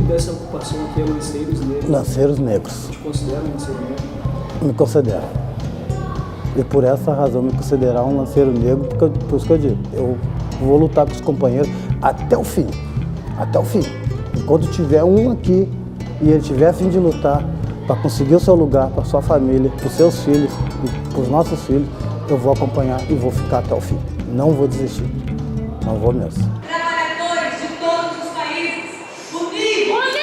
dessa ocupação aqui é Lanceiros Negros? Lanceiros Negros. Te consideram lanceiro negro? Me considero. E por essa razão me considerar um lanceiro negro, por isso que eu digo, eu vou lutar com os companheiros até o fim. Até o fim. Enquanto tiver um aqui e ele tiver a fim de lutar para conseguir o seu lugar, para sua família, para os seus filhos e para os nossos filhos, eu vou acompanhar e vou ficar até o fim. Não vou desistir. Não vou mesmo. Trabalhadores de todos os países, unidos!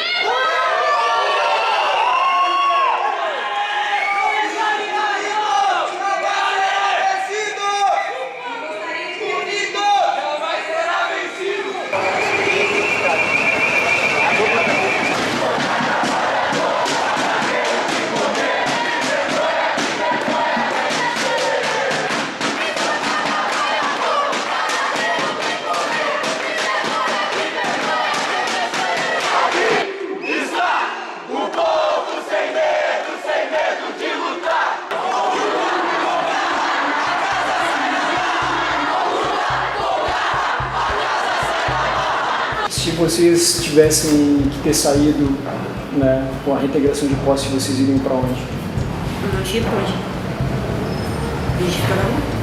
Se vocês tivessem que ter saído, né, com a reintegração de posse, vocês iriam para onde? Não tinha pra onde. A gente fica na rua.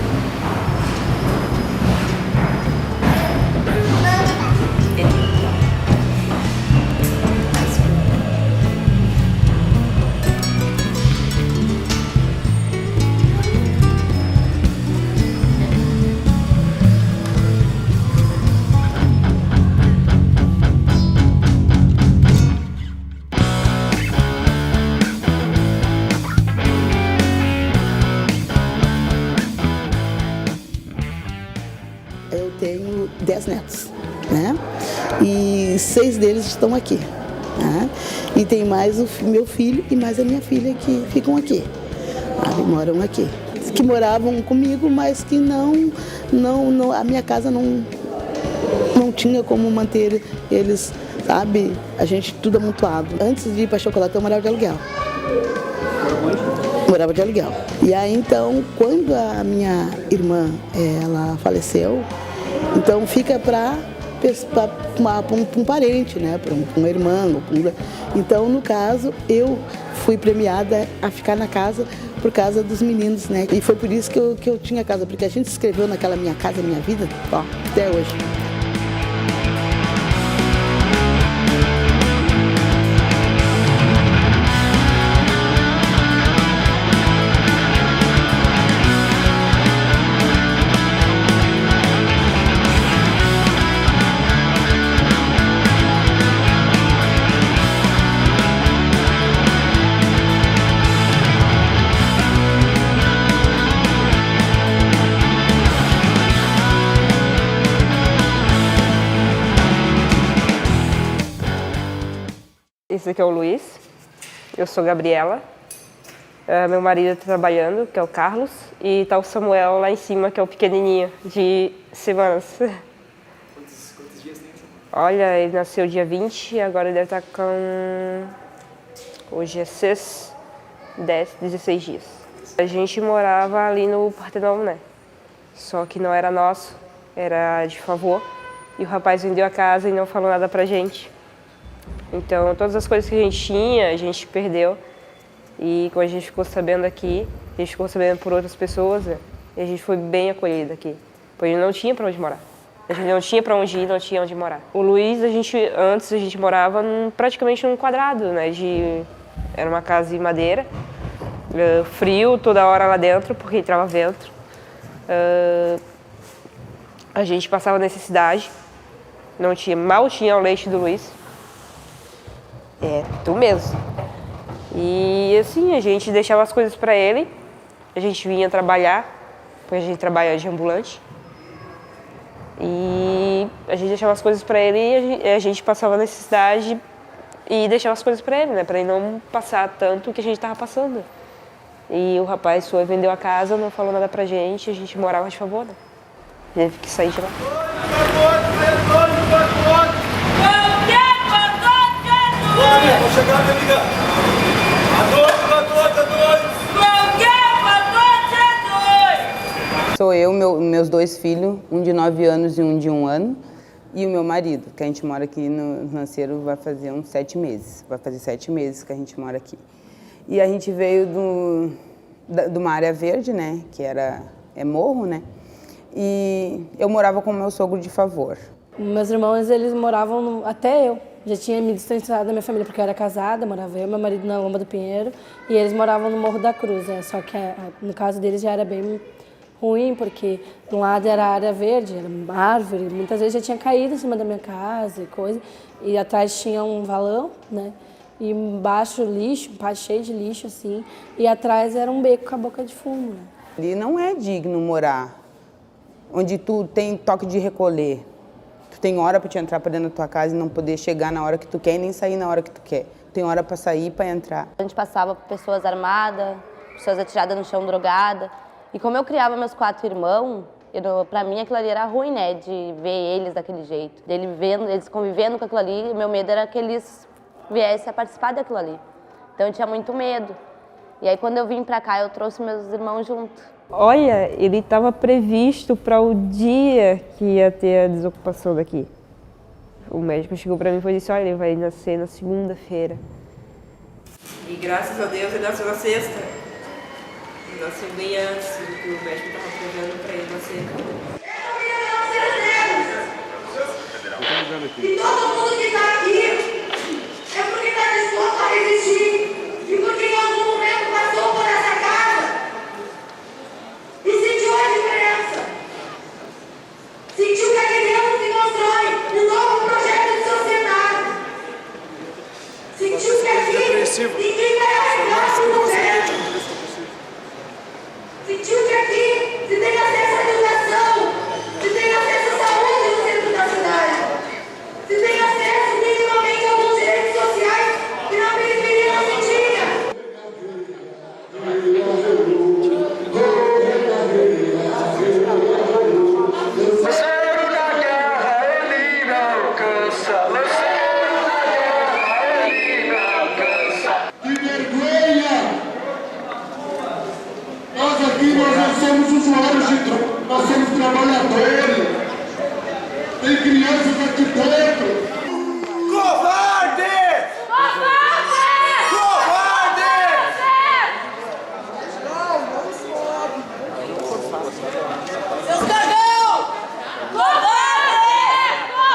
Eu tenho 10 netos, né? E 6 deles estão aqui, né? E tem mais o meu filho e mais a minha filha que ficam aqui, sabe? Moram aqui. Que moravam comigo, mas que a minha casa não tinha como manter eles, sabe? A gente tudo amontoado. Antes de ir para Chocolate eu morava de aluguel. Morava de aluguel. E aí então, quando a minha irmã ela faleceu, então fica para um parente, né? Para uma irmã. Então, no caso, eu fui premiada a ficar na casa por causa dos meninos, né? E foi por isso que eu tinha casa, porque a gente se inscreveu naquela Minha Casa Minha Vida, ó, até hoje. Esse aqui é o Luiz, eu sou Gabriela, meu marido está trabalhando, que é o Carlos, e está o Samuel lá em cima, que é o pequenininho, de semanas. Quantos dias tem? Olha, ele nasceu dia 20 e agora ele deve estar com... Hoje é 6, 10, 16 dias. A gente morava ali no Partenon, né? Só que não era nosso, era de favor. E o rapaz vendeu a casa e não falou nada pra gente. Então, todas as coisas que a gente tinha, a gente perdeu. E quando a gente ficou sabendo aqui, a gente ficou sabendo por outras pessoas, né? E a gente foi bem acolhido aqui. Porque não tinha pra onde morar. A gente não tinha pra onde ir, não tinha onde morar. O Luiz, antes a gente morava praticamente num quadrado, né? Era uma casa de madeira, frio toda hora lá dentro, porque entrava vento. A gente passava necessidade, mal tinha o leite do Luiz. Tu mesmo. E assim, a gente deixava as coisas pra ele, a gente vinha trabalhar, porque a gente trabalha de ambulante. E a gente deixava as coisas pra ele e a gente passava necessidade e deixava as coisas pra ele, né? Pra ele não passar tanto o que a gente tava passando. E o rapaz foi, vendeu a casa, não falou nada pra gente, a gente morava de favor, né? Teve que sair de lá. Vou chegar, minha amiga. Sou eu, meus 2 filhos, um de 9 anos e um de 1 ano. e o meu marido, que a gente mora aqui no Lanceiro vai fazer uns 7 meses. Vai fazer 7 meses que a gente mora aqui. E a gente veio de uma área verde, né, que é morro, né, e eu morava com o meu sogro de favor. Meus irmãos, eles moravam, até eu, já tinha me distanciado da minha família, porque eu era casada, morava eu e meu marido na Lomba do Pinheiro, e eles moravam no Morro da Cruz, né? Só que no caso deles já era bem ruim, porque de um lado era área verde, era uma árvore, muitas vezes já tinha caído em cima da minha casa e coisa, e atrás tinha um valão, né? E embaixo lixo, um pátio cheio de lixo, assim, e atrás era um beco com a boca de fumo, né? Ali não é digno morar, onde tu tem toque de recolher. Tu tem hora para te entrar para dentro da tua casa e não poder chegar na hora que tu quer e nem sair na hora que tu quer. Tem hora para sair e para entrar. A gente passava por pessoas armadas, pessoas atiradas no chão, drogadas. E como eu criava meus 4 irmãos, para mim aquilo ali era ruim, né? De ver eles daquele jeito. Eles convivendo com aquilo ali, meu medo era que eles viessem a participar daquilo ali. Então eu tinha muito medo. E aí quando eu vim para cá, eu trouxe meus irmãos junto. Olha, ele estava previsto para o dia que ia ter a desocupação daqui. O médico chegou para mim e disse, olha, ele vai nascer na segunda-feira. E graças a Deus ele nasceu na sexta. Ele nasceu bem antes do que o médico estava prevendo para ele nascer. E todo mundo que está aqui é porque está disposto a resistir. E porque em algum momento passou por essa casa e sentiu a diferença. Sentiu que aqui dentro se constrói um novo projeto de sociedade. Sentiu que aqui ninguém vai arregar tudo pé. Sentiu que aqui se tem acesso à educação, se tem acesso à saúde no centro da cidade, se tem acesso minimamente a alguns direitos sociais que na periferia não se tinha. Nós somos trabalhadores. Tem crianças aqui dentro. Covarde! Covarde! Covarde! Seus cagão! Covarde!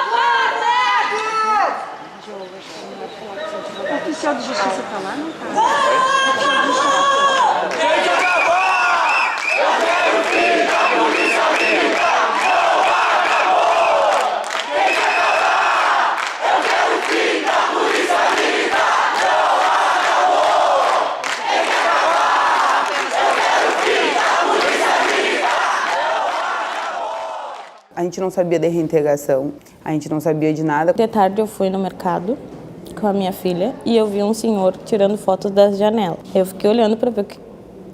Covarde! O oficial de justiça está lá, não está? Tem que acabar! A gente não sabia de reintegração, a gente não sabia de nada. De tarde eu fui no mercado com a minha filha e eu vi um senhor tirando fotos das janelas. Eu fiquei olhando para ver o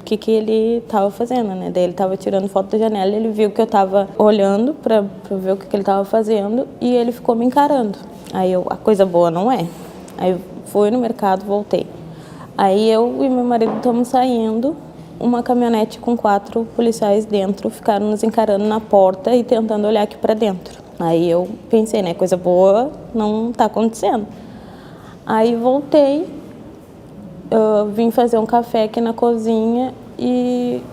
que ele estava fazendo, né? Daí ele estava tirando foto da janela, ele viu que eu estava olhando para ver o que ele estava fazendo e ele ficou me encarando. Aí a coisa boa não é. Aí eu fui no mercado, voltei. Aí eu e meu marido estamos saindo, uma caminhonete com 4 policiais dentro ficaram nos encarando na porta e tentando olhar aqui para dentro. Aí eu pensei, né, coisa boa não está acontecendo. Aí voltei, vim fazer um café aqui na cozinha e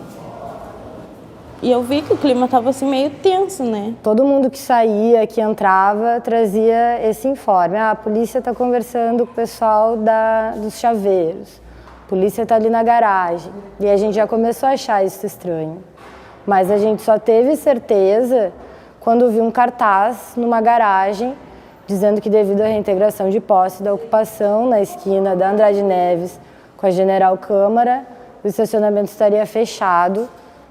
eu vi que o clima estava assim meio tenso, né? Todo mundo que saía, que entrava, trazia esse informe. A polícia está conversando com o pessoal dos chaveiros. A polícia está ali na garagem. E a gente já começou a achar isso estranho. Mas a gente só teve certeza quando viu um cartaz numa garagem dizendo que devido à reintegração de posse da ocupação na esquina da Andrade Neves com a General Câmara, o estacionamento estaria fechado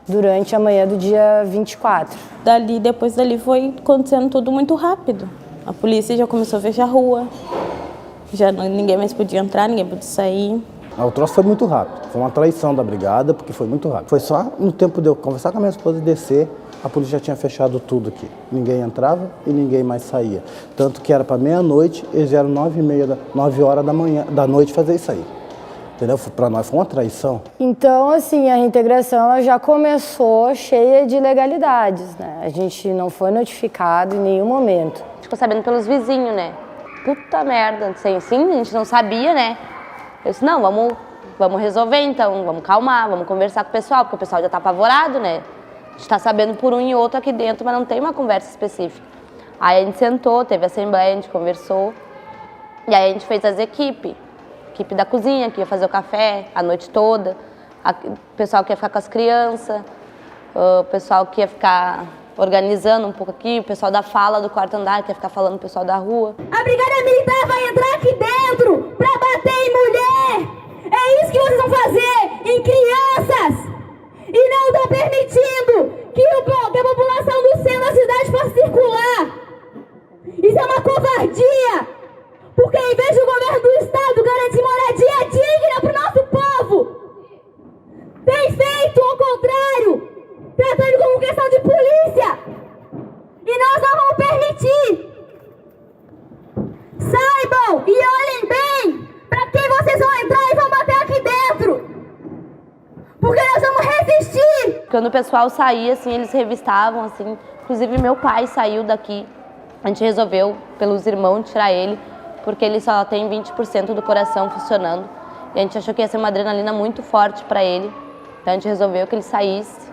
durante a manhã do dia 24. Depois dali foi acontecendo tudo muito rápido. A polícia já começou a fechar a rua, já ninguém mais podia entrar, ninguém podia sair. O troço foi muito rápido, foi uma traição da brigada, porque foi muito rápido. Foi só no tempo de eu conversar com a minha esposa e descer, a polícia já tinha fechado tudo aqui. Ninguém entrava e ninguém mais saía. Tanto que era para meia-noite, eles vieram 9 horas da noite fazer isso aí. entendeu? Para nós foi uma traição. Então, assim, a reintegração ela já começou cheia de ilegalidades, né? A gente não foi notificado em nenhum momento. Ficou sabendo pelos vizinhos, né? Puta merda, assim, a gente não sabia, né? Eu disse, não, vamos resolver então, vamos calmar, vamos conversar com o pessoal, porque o pessoal já tá apavorado, né? A gente tá sabendo por um e outro aqui dentro, mas não tem uma conversa específica. Aí a gente sentou, teve assembleia, a gente conversou, e aí a gente fez as equipes da cozinha, que ia fazer o café a noite toda, o pessoal que ia ficar com as crianças, o pessoal que ia ficar organizando um pouco aqui, o pessoal da fala do quarto andar, que ia ficar falando o pessoal da rua. A Brigada Militar vai entrar aqui dentro pra bater em mulher! É isso que vocês vão fazer em crianças! E não estão permitindo que a população do centro da cidade possa circular! Isso é uma covardia! Porque em vez do governo do estado garantir moradia digna para o nosso povo, tem feito ao contrário, tratando como questão de polícia. E nós não vamos permitir. Saibam e olhem bem para quem vocês vão entrar e vão bater aqui dentro. Porque nós vamos resistir. Quando o pessoal saía, assim, eles revistavam, assim. Inclusive meu pai saiu daqui. A gente resolveu, pelos irmãos, tirar ele, porque ele só tem 20% do coração funcionando. E a gente achou que ia ser uma adrenalina muito forte para ele. Então a gente resolveu que ele saísse.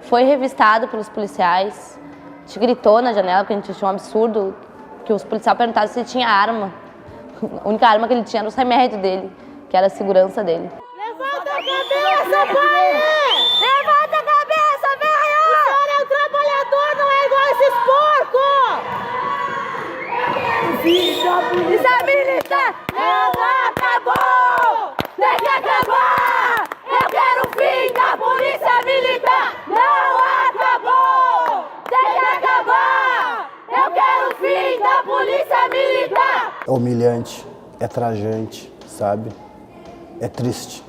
Foi revistado pelos policiais. A gente gritou na janela, porque a gente achou um absurdo, que os policiais perguntaram se ele tinha arma. A única arma que ele tinha era o remédio dele, que era a segurança dele. Levanta a cabeça, pai! Levanta a cabeça, velho! O senhor é um trabalhador, não é igual esses porcos! Polícia Militar não acabou! Tem que acabar! Eu quero o fim da Polícia Militar! Não acabou! Tem que acabar! Eu quero o fim da Polícia Militar! É humilhante, é trajante, sabe? É triste.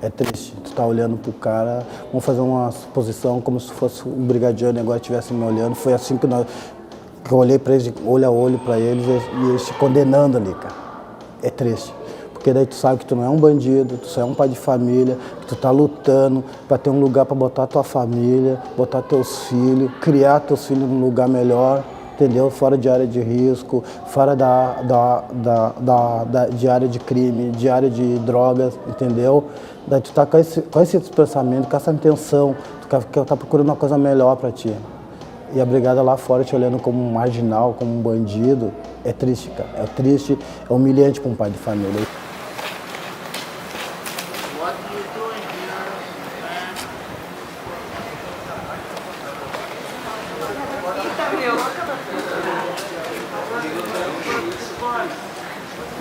É triste. Tu tá olhando pro cara, vamos fazer uma suposição como se fosse um brigadiano e agora estivesse me olhando. Foi assim que eu olhei para eles, olho a olho para eles e eles te condenando ali, cara. É triste. Porque daí tu sabe que tu não é um bandido, tu só é um pai de família, que tu tá lutando para ter um lugar para botar tua família, botar teus filhos, criar teus filhos num lugar melhor, entendeu? Fora de área de risco, fora de área de crime, de área de drogas, entendeu? Daí tu tá com esse pensamento, com essa intenção, tu tá procurando uma coisa melhor para ti. E a brigada lá fora te olhando como um marginal, como um bandido, é triste, cara. É triste, é humilhante para um pai de família.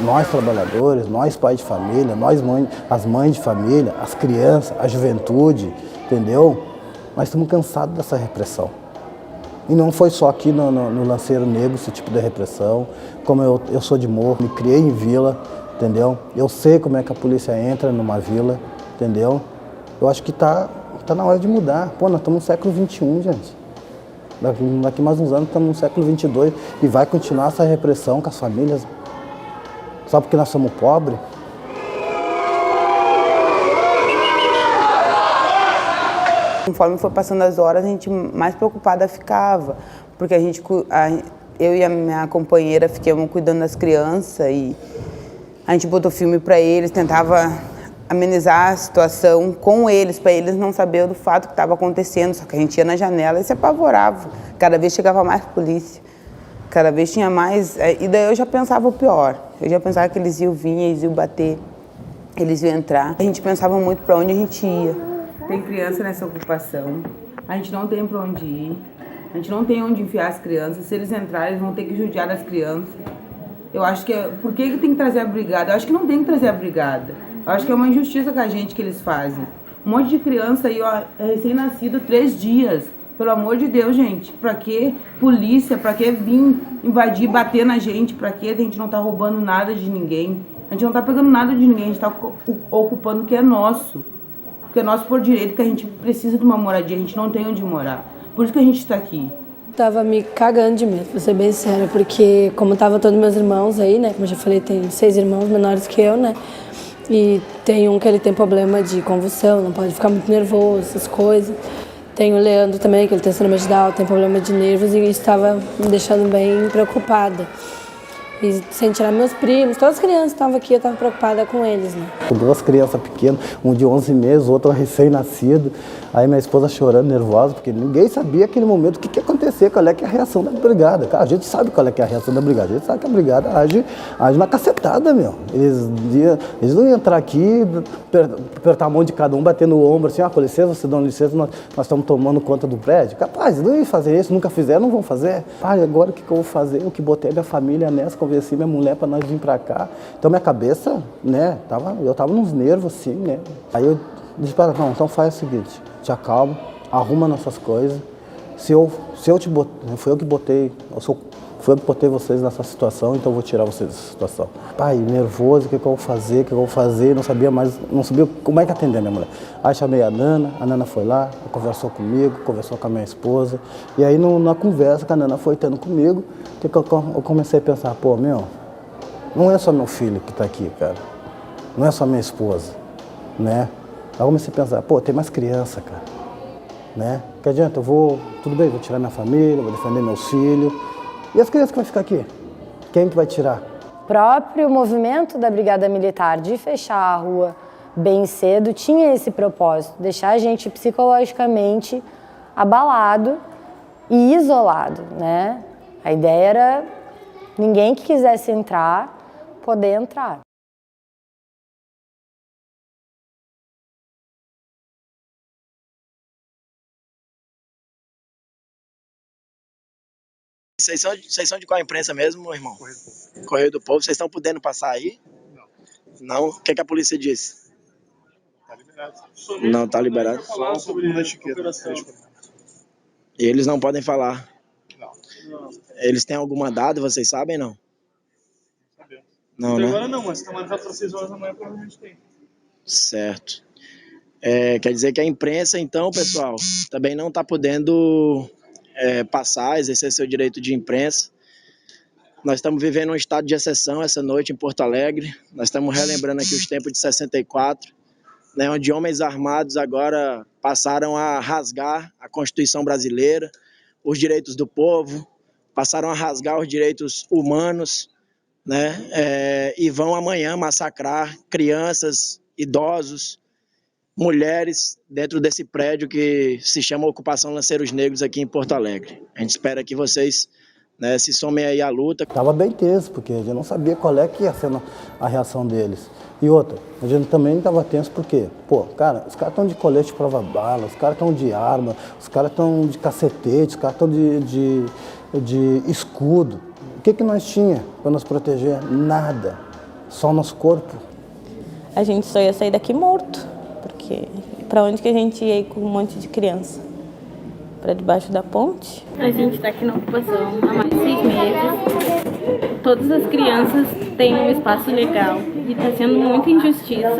Nós trabalhadores, nós pais de família, nós mães, as mães de família, as crianças, a juventude, entendeu? Nós estamos cansados dessa repressão. E não foi só aqui no Lanceiro Negro esse tipo de repressão. Como eu sou de morro, me criei em vila, entendeu? Eu sei como é que a polícia entra numa vila, entendeu? Eu acho que tá na hora de mudar. Pô, nós estamos no século XXI, gente. Daqui mais uns anos estamos no século XXII e vai continuar essa repressão com as famílias. Só porque nós somos pobres? Conforme foi passando as horas, a gente mais preocupada ficava, porque eu e a minha companheira ficamos cuidando das crianças e a gente botou filme para eles, tentava amenizar a situação com eles, para eles não saberem do fato que estava acontecendo, só que a gente ia na janela e se apavorava. Cada vez chegava mais polícia, cada vez tinha mais, e daí eu já pensava o pior, eu já pensava que eles iam vir, eles iam bater, eles iam entrar. A gente pensava muito para onde a gente ia. Tem criança nessa ocupação, a gente não tem para onde ir, a gente não tem onde enfiar as crianças, se eles entrarem eles vão ter que judiar das crianças. Eu acho que, por que tem que trazer a brigada? Eu acho que não tem que trazer a brigada, eu acho que é uma injustiça com a gente que eles fazem. Um monte de criança aí, ó, recém-nascido, 3 dias, pelo amor de Deus, gente, pra que polícia, pra que vir invadir, bater na gente, pra que a gente não tá roubando nada de ninguém, a gente não tá pegando nada de ninguém, a gente tá ocupando o que é nosso. Porque é nosso por direito, que a gente precisa de uma moradia, a gente não tem onde morar. Por isso que a gente está aqui. Tava me cagando de medo, pra ser bem sincera, porque como tava todos meus irmãos aí, né, como eu já falei, tem 6 irmãos menores que eu, né, e Tem um que ele tem problema de convulsão, não pode ficar muito nervoso, essas coisas. Tem o Leandro também, que ele tem síndrome de Down, tem problema de nervos e isso estava me deixando bem preocupada. E sem tirar meus primos, todas as crianças estavam aqui, eu estava preocupada com eles, né? Duas crianças pequenas, um de 11 meses, o outro recém-nascido. Aí minha esposa chorando, nervosa, porque ninguém sabia naquele momento o que ia acontecer, qual é que é a reação da brigada. Cara, a gente sabe qual é que é a reação da brigada, a gente sabe que a brigada age na cacetada, meu. Eles não iam entrar aqui, apertar a mão de cada um, bater no ombro, assim, com licença, vocês dão licença, nós estamos tomando conta do prédio. Capaz, eles não iam fazer isso, nunca fizeram, não vão fazer. Pai, agora o que eu vou fazer? Eu que botei minha família nessa, convenci minha mulher para nós vir para cá. Então minha cabeça, né, eu tava nos nervos, assim, né. Aí eu disse para ela, não, então faz o seguinte, te acalma, arruma nossas coisas. Se eu te botei, foi eu que botei vocês nessa situação, então eu vou tirar vocês dessa situação. Pai, nervoso, o que eu vou fazer, não sabia como é que atender a minha mulher. Aí chamei a Nana foi lá, conversou comigo, conversou com a minha esposa, e aí na conversa que a Nana foi tendo comigo, que eu comecei a pensar, pô, não é só meu filho que está aqui, cara, não é só minha esposa, né? Aí eu comecei a pensar, pô, tem mais criança, cara, né? Que adianta, tudo bem, vou tirar minha família, vou defender meus filhos. E as crianças que vão ficar aqui? Quem que vai tirar? O próprio movimento da Brigada Militar de fechar a rua bem cedo tinha esse propósito, deixar a gente psicologicamente abalado e isolado, né? A ideia era ninguém que quisesse entrar, poder entrar. Vocês são de qual imprensa mesmo, irmão? Correio do Povo. Vocês estão podendo passar aí? Não. O que a polícia disse? Tá liberado. Não está liberado. Só sobre a etiqueta. E eles não podem falar? Não. Eles têm algum mandado, vocês sabem, não? Não, né? Agora não, mas se está marcado para 6 horas da manhã, provavelmente tem. Certo. Quer dizer que a imprensa, então, pessoal, também não está podendo passar, exercer seu direito de imprensa. Nós estamos vivendo um estado de exceção essa noite em Porto Alegre. Nós estamos relembrando aqui os tempos de 64, né, onde homens armados agora passaram a rasgar a Constituição brasileira, os direitos do povo, passaram a rasgar os direitos humanos, né, e vão amanhã massacrar crianças, idosos, mulheres dentro desse prédio que se chama Ocupação Lanceiros Negros aqui em Porto Alegre. A gente espera que vocês, né, se somem aí à luta. Estava bem tenso, porque a gente não sabia qual é que ia ser a reação deles. E outra, a gente também estava tenso porque, pô, cara, os caras estão de colete prova-bala, os caras estão de arma, os caras estão de cacetete, os caras estão de escudo. O que nós tinha para nos proteger? Nada. Só o nosso corpo. A gente só ia sair daqui morto. Porque para onde que a gente ia ir com um monte de criança? Para debaixo da ponte? A gente está aqui na ocupação há mais de 6 meses. Todas as crianças têm um espaço legal e está sendo muita injustiça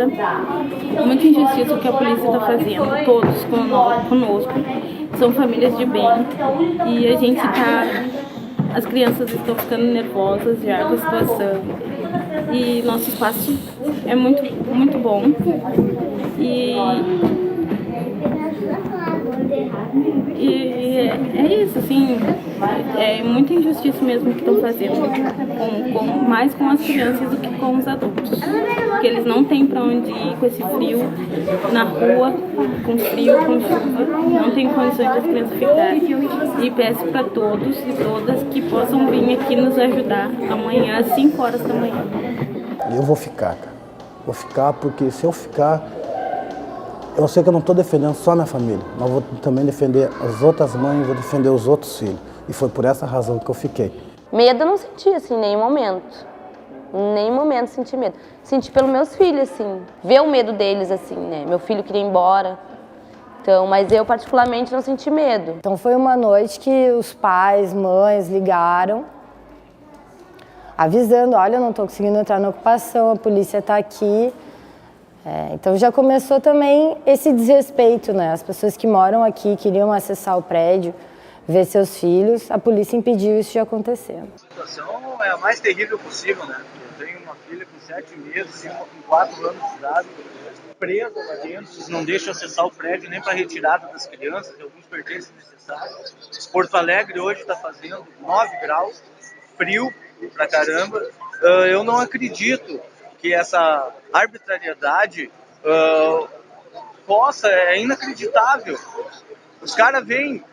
o que a polícia está fazendo. Todos conosco. São famílias de bem e a gente as crianças estão ficando nervosas já com a situação. E nosso espaço é muito, muito bom. E é isso, assim, é muita injustiça mesmo que estão fazendo, mais com as crianças do que com os adultos. Porque eles não têm para onde ir com esse frio na rua, com frio, com chuva, não tem condições de as crianças ficarem. E peço para todos e todas que possam vir aqui nos ajudar amanhã às 5 horas da manhã. Eu vou ficar, cara. Vou ficar porque se eu ficar, eu sei que eu não estou defendendo só a minha família, mas vou também defender as outras mães, vou defender os outros filhos. E foi por essa razão que eu fiquei. Medo eu não senti, assim, em nenhum momento. Em nenhum momento senti medo. Senti pelos meus filhos, assim. Ver o medo deles, assim, né? Meu filho queria ir embora. Então, mas eu particularmente não senti medo. Então foi uma noite que os pais, mães ligaram, avisando, olha, eu não estou conseguindo entrar na ocupação, a polícia está aqui. Então já começou também esse desrespeito, né? As pessoas que moram aqui queriam acessar o prédio, ver seus filhos, a polícia impediu isso de acontecer. A situação é a mais terrível possível, né? tenho uma filha com 7 meses, uma com 4 anos de idade, presa lá dentro, eles não deixam acessar o prédio nem para retirada das crianças, tem alguns pertences necessários. Porto Alegre hoje está fazendo 9 graus, frio pra caramba. Eu não acredito que essa arbitrariedade é inacreditável. Os caras vêm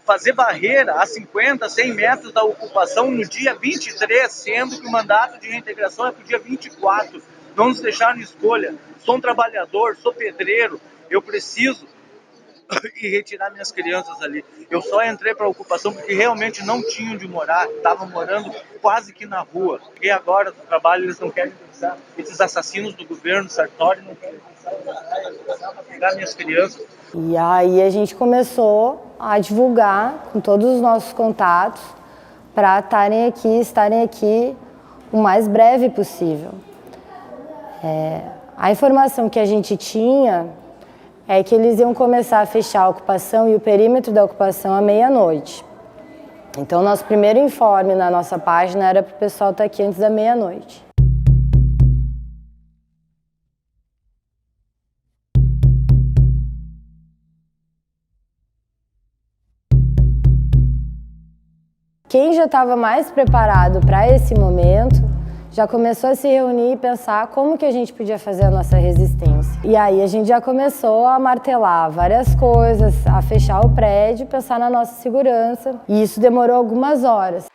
fazer barreira a 50, 100 metros da ocupação no dia 23, sendo que o mandato de reintegração é para o dia 24. Não nos deixaram escolha. Sou um trabalhador, sou pedreiro, eu preciso ir retirar minhas crianças ali. Eu só entrei para a ocupação porque realmente não tinham onde morar, estavam morando quase que na rua. E agora do trabalho eles não querem pensar. Esses assassinos do governo, Sartori, não querem pensar para pegar minhas crianças. E aí a gente começou a divulgar com todos os nossos contatos para estarem aqui o mais breve possível. A informação que a gente tinha é que eles iam começar a fechar a ocupação e o perímetro da ocupação à meia-noite. Então, nosso primeiro informe na nossa página era para o pessoal estar aqui antes da meia-noite. Quem já estava mais preparado para esse momento já começou a se reunir e pensar como que a gente podia fazer a nossa resistência. E aí a gente já começou a martelar várias coisas, a fechar o prédio, pensar na nossa segurança. E isso demorou algumas horas.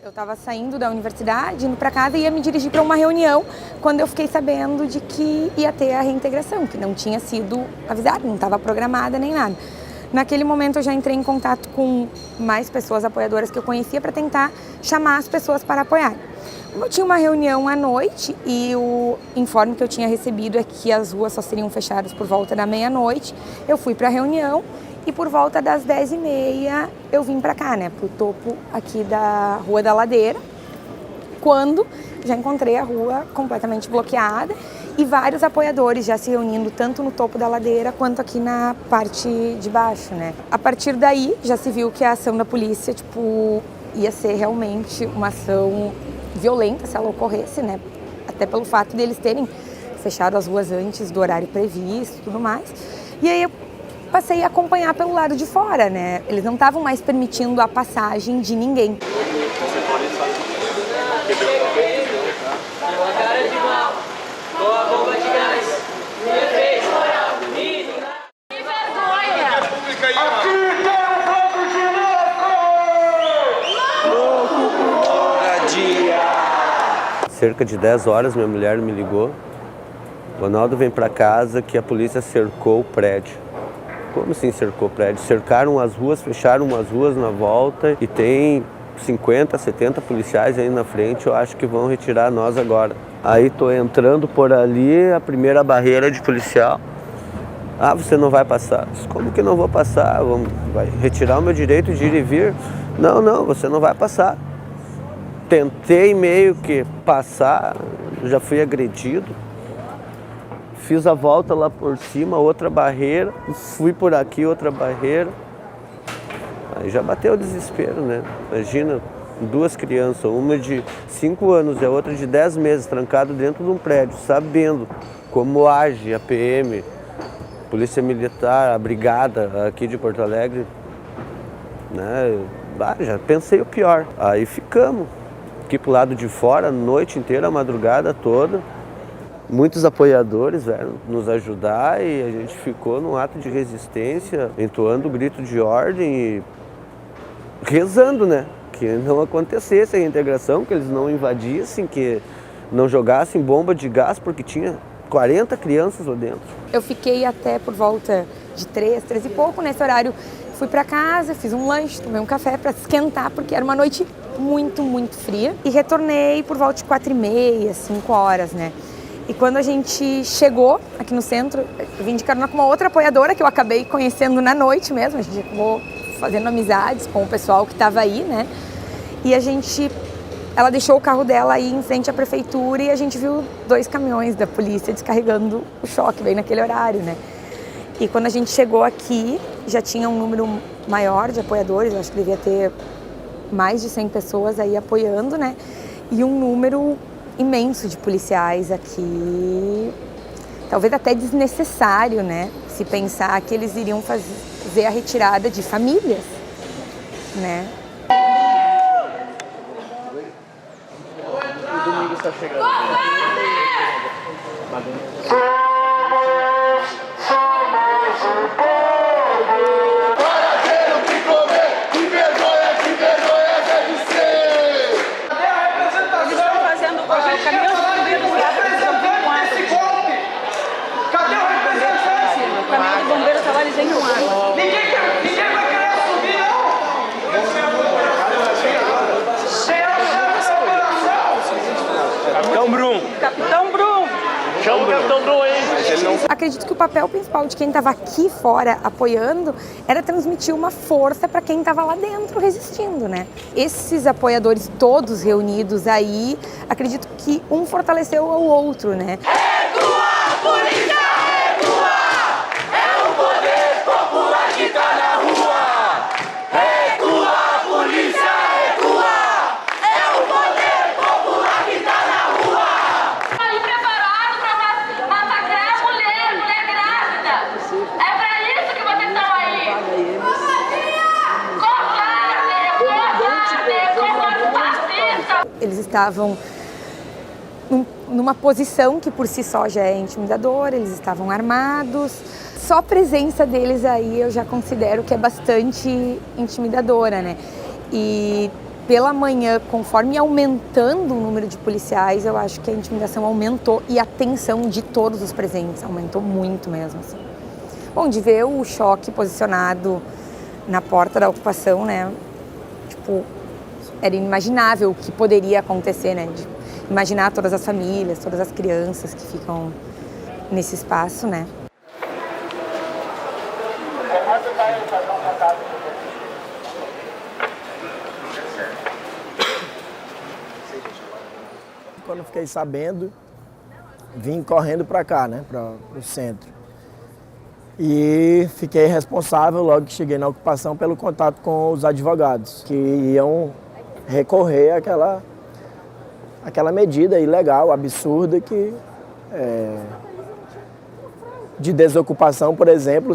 Eu estava saindo da universidade, indo para casa e ia me dirigir para uma reunião quando eu fiquei sabendo de que ia ter a reintegração, que não tinha sido avisada, não estava programada nem nada. Naquele momento eu já entrei em contato com mais pessoas apoiadoras que eu conhecia para tentar chamar as pessoas para apoiar. Eu tinha uma reunião à noite e o informe que eu tinha recebido é que as ruas só seriam fechadas por volta da meia-noite. Eu fui para a reunião e por volta das 10h30 eu vim para cá, né, para o topo aqui da Rua da Ladeira, quando já encontrei a rua completamente bloqueada e vários apoiadores já se reunindo tanto no topo da ladeira quanto aqui na parte de baixo, né. A partir daí já se viu que a ação da polícia, ia ser realmente uma ação violenta se ela ocorresse, né, até pelo fato deles terem fechado as ruas antes do horário previsto e tudo mais. E aí eu passei a acompanhar pelo lado de fora, né? Eles não estavam mais permitindo a passagem de ninguém. Cerca de 10 horas minha mulher me ligou. Ronaldo vem para casa que a polícia cercou o prédio. Como assim cercou o prédio? Cercaram as ruas, fecharam as ruas na volta e tem 50, 70 policiais aí na frente, eu acho que vão retirar nós agora. Aí tô entrando por ali, a primeira barreira de policial. Ah, você não vai passar. Como que não vou passar? Vai retirar o meu direito de ir e vir? Não, você não vai passar. Tentei meio que passar, já fui agredido. Fiz a volta lá por cima, outra barreira, fui por aqui, outra barreira. Aí já bateu o desespero, né? Imagina, 2 crianças, uma de 5 anos e a outra de 10 meses, trancado dentro de um prédio, sabendo como age a PM, Polícia Militar, a Brigada aqui de Porto Alegre, né? Já pensei o pior. Aí ficamos aqui pro lado de fora, a noite inteira, a madrugada toda. Muitos apoiadores vieram nos ajudar e a gente ficou num ato de resistência, entoando o grito de ordem e rezando, né? que não acontecesse a reintegração, que eles não invadissem, que não jogassem bomba de gás, porque tinha 40 crianças lá dentro. Eu fiquei até por volta de 3 e pouco nesse horário. Fui para casa, fiz um lanche, tomei um café para esquentar, porque era uma noite muito, muito fria. E retornei por volta de 4h30, 5 horas, né? E quando a gente chegou aqui no centro, eu vim de carona com uma outra apoiadora que eu acabei conhecendo na noite mesmo. A gente acabou fazendo amizades com o pessoal que estava aí, né? E ela deixou o carro dela aí em frente à prefeitura e a gente viu 2 caminhões da polícia descarregando o choque bem naquele horário, né? E quando a gente chegou aqui, já tinha um número maior de apoiadores, eu acho que devia ter mais de 100 pessoas aí apoiando, né? E um número imenso de policiais aqui, talvez até desnecessário, né? Se pensar que eles iriam fazer a retirada de famílias, né? O domingo está chegando. Capitão Brum! Chama o Capitão Brum aí! Acredito que o papel principal de quem estava aqui fora apoiando era transmitir uma força para quem estava lá dentro resistindo, né? Esses apoiadores todos reunidos aí, acredito que um fortaleceu ao outro, né? Recua, polícia, recua! É o poder popular que tá na rua! Recua, polícia, recua! É o poder popular que tá na rua! Ali preparado para massacrar a mulher grávida. É para isso que vocês estão aí. Covarde, fascista. Eles estavam numa posição que por si só já é intimidadora, eles estavam armados. Só a presença deles aí eu já considero que é bastante intimidadora, né? E pela manhã, conforme aumentando o número de policiais, eu acho que a intimidação aumentou e a tensão de todos os presentes aumentou muito mesmo, assim. Bom, de ver o choque posicionado na porta da ocupação, né? Tipo, era inimaginável o que poderia acontecer, né? De imaginar todas as famílias, todas as crianças que ficam nesse espaço, né? Quando eu fiquei sabendo, vim correndo para cá, né, para o centro. E fiquei responsável, logo que cheguei na ocupação, pelo contato com os advogados, que iam recorrer àquela medida ilegal, absurda, de desocupação, por exemplo,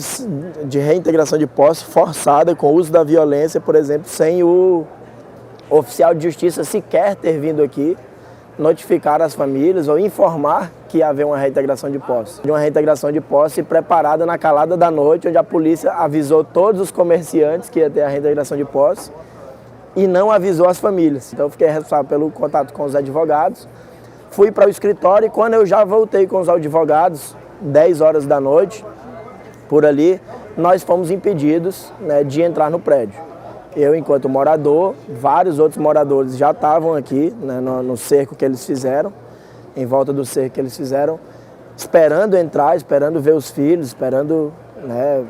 de reintegração de posse forçada, com o uso da violência, por exemplo, sem o oficial de justiça sequer ter vindo aqui notificar as famílias ou informar que ia haver uma reintegração de posse. Uma reintegração de posse preparada na calada da noite, onde a polícia avisou todos os comerciantes que ia ter a reintegração de posse e não avisou as famílias. Então eu fiquei responsável pelo contato com os advogados, fui para o escritório e quando eu já voltei com os advogados, 10 horas da noite, por ali, nós fomos impedidos, né, de entrar no prédio. Eu, enquanto morador, vários outros moradores já estavam aqui, né, no cerco que eles fizeram, em volta do cerco que eles fizeram, esperando entrar, esperando ver os filhos, esperando, né,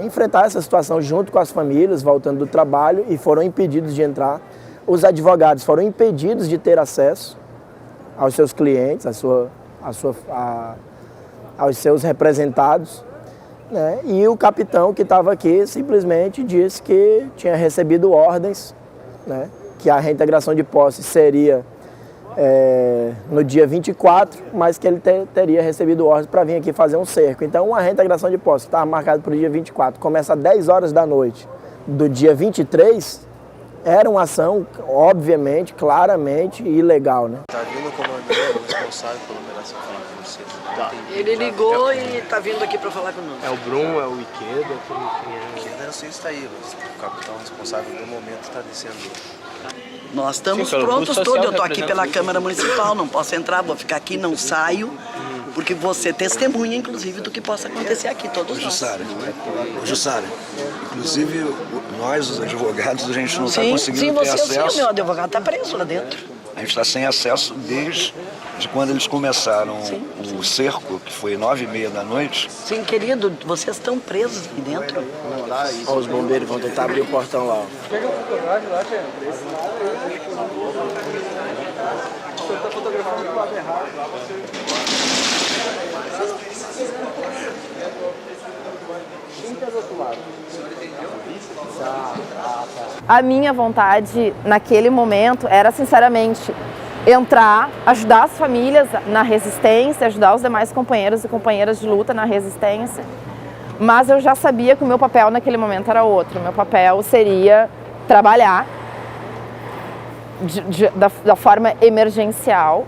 enfrentar essa situação junto com as famílias, voltando do trabalho, e foram impedidos de entrar. Os advogados foram impedidos de ter acesso aos seus clientes, aos seus representados. Né? E o capitão que estava aqui simplesmente disse que tinha recebido ordens, né? Que a reintegração de posse seria no dia 24, mas que ele teria recebido ordens para vir aqui fazer um cerco. Então, a reintegração de posse estava marcada para o dia 24, começa às 10 horas da noite do dia 23, era uma ação, obviamente, claramente ilegal. Né? Está vindo o comandante responsável pela operação Frente de Você. Tá. Ele ligou e está vindo aqui para falar conosco. É o Brum, é o Ikeda, quem é? O Ikeda, eu sei se está aí, mas o capitão responsável no momento está descendo Nós estamos Sim, pelo prontos custo todos. social Eu estou aqui pela representa Câmara Municipal, não posso entrar, vou ficar aqui, não saio, porque você testemunha, inclusive, do que possa acontecer aqui, todos nós. Jussara, inclusive nós, os advogados, a gente não está Sim, conseguindo ter sim, acesso. meu advogado está preso lá dentro. A gente está sem acesso desde quando eles começaram o cerco, que foi 9h30 da noite. Sim, querido, vocês estão presos aqui dentro. Ó, os bombeiros vão tentar abrir o portão lá. A minha vontade naquele momento era, sinceramente, entrar, ajudar as famílias na resistência, ajudar os demais companheiros e companheiras de luta na resistência. Mas eu já sabia que o meu papel naquele momento era outro. O meu papel seria trabalhar da forma emergencial,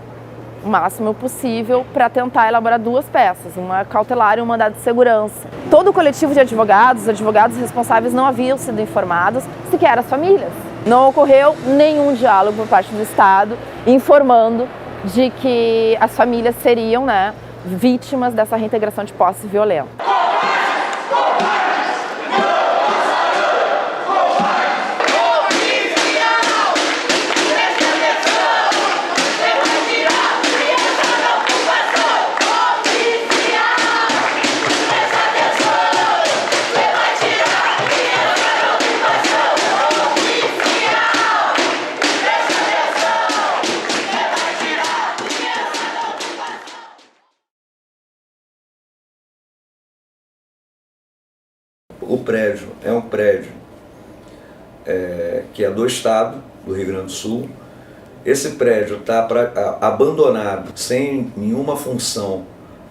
o máximo possível, para tentar elaborar duas peças, uma cautelar e um mandado de segurança. Todo o coletivo de advogados, os advogados responsáveis não haviam sido informados, sequer as famílias. Não ocorreu nenhum diálogo por parte do Estado informando de que as famílias seriam, vítimas dessa reintegração de posse violenta. O prédio é um prédio que é do Estado, do Rio Grande do Sul. Esse prédio está abandonado, sem nenhuma função,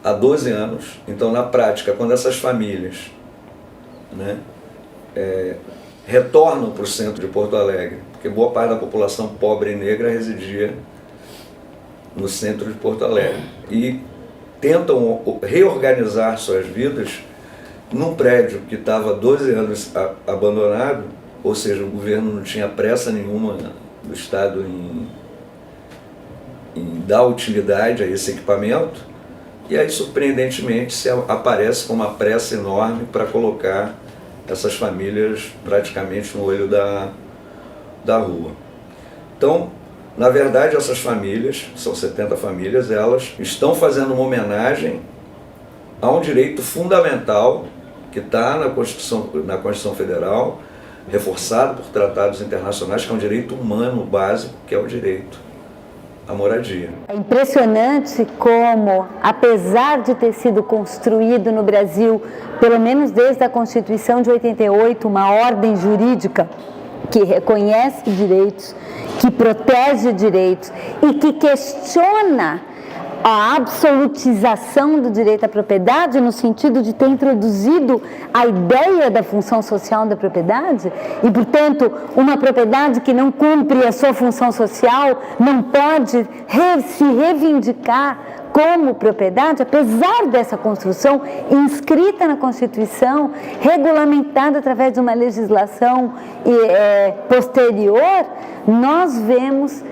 há 12 anos. Então, na prática, quando essas famílias retornam para o centro de Porto Alegre, porque boa parte da população pobre e negra residia no centro de Porto Alegre, e tentam reorganizar suas vidas num prédio que estava há 12 anos abandonado, ou seja, o governo não tinha pressa nenhuma do Estado em dar utilidade a esse equipamento, e aí, surpreendentemente, se aparece com uma pressa enorme para colocar essas famílias praticamente no olho da rua. Então, na verdade, essas famílias, são 70 famílias, elas estão fazendo uma homenagem a um direito fundamental que está na Constituição Federal, reforçado por tratados internacionais, que é um direito humano básico, que é o direito à moradia. É impressionante como, apesar de ter sido construído no Brasil, pelo menos desde a Constituição de 88, uma ordem jurídica que reconhece direitos, que protege direitos e que questiona a absolutização do direito à propriedade, no sentido de ter introduzido a ideia da função social da propriedade, e, portanto, uma propriedade que não cumpre a sua função social não pode se reivindicar como propriedade, apesar dessa construção inscrita na Constituição, regulamentada através de uma legislação posterior. Nós vemos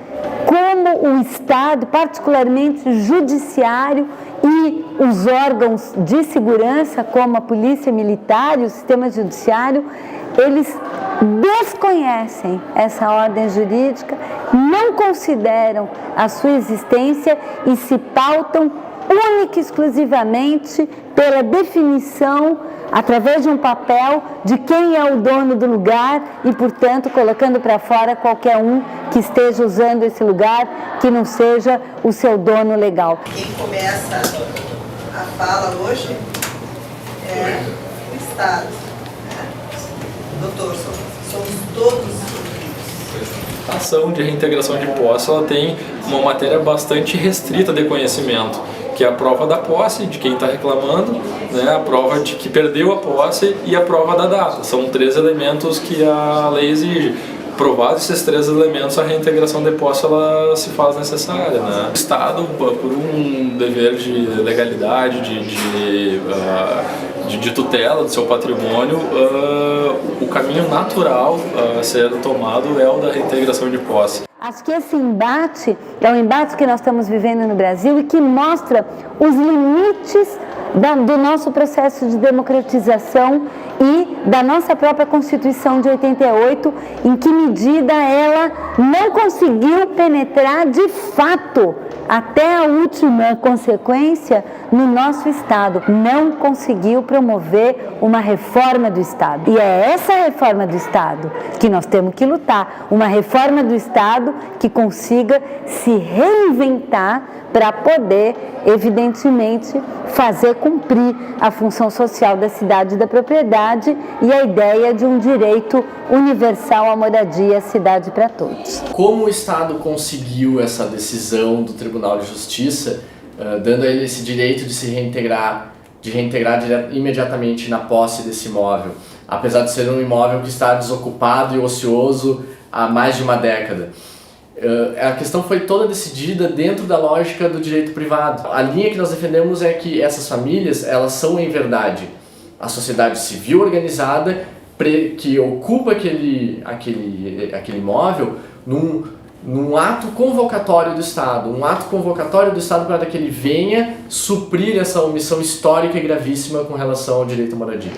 como o Estado, particularmente o Judiciário e os órgãos de segurança, como a Polícia Militar e o Sistema Judiciário, eles desconhecem essa ordem jurídica, não consideram a sua existência e se pautam única e exclusivamente pela definição, através de um papel, de quem é o dono do lugar e, portanto, colocando para fora qualquer um que esteja usando esse lugar, que não seja o seu dono legal. Quem começa a fala hoje é o Estado. Doutor, somos todos. A ação de reintegração de posse, ela tem uma matéria bastante restrita de conhecimento, que é a prova da posse de quem está reclamando, a prova de que perdeu a posse e a prova da data. São 3 elementos que a lei exige. Provados esses 3 elementos, a reintegração de posse ela se faz necessária. O Estado, por um dever de legalidade, de de tutela do seu patrimônio, o caminho natural a ser tomado é o da reintegração de posse. Acho que esse embate é um embate que nós estamos vivendo no Brasil e que mostra os limites do nosso processo de democratização e da nossa própria Constituição de 88, em que medida ela não conseguiu penetrar de fato até a última consequência no nosso Estado. Não conseguiu promover uma reforma do Estado. E é essa reforma do Estado que nós temos que lutar. Uma reforma do Estado que consiga se reinventar para poder, evidentemente, fazer cumprir a função social da cidade e da propriedade e a ideia de um direito universal à moradia, cidade para todos. Como o Estado conseguiu essa decisão do Tribunal de Justiça, dando a ele esse direito de se reintegrar, imediatamente na posse desse imóvel, apesar de ser um imóvel que está desocupado e ocioso há mais de uma década? A questão foi toda decidida dentro da lógica do direito privado. A linha que nós defendemos é que essas famílias, elas são em verdade a sociedade civil organizada que ocupa aquele imóvel num ato convocatório do Estado, para que ele venha suprir essa omissão histórica e gravíssima com relação ao direito à moradia.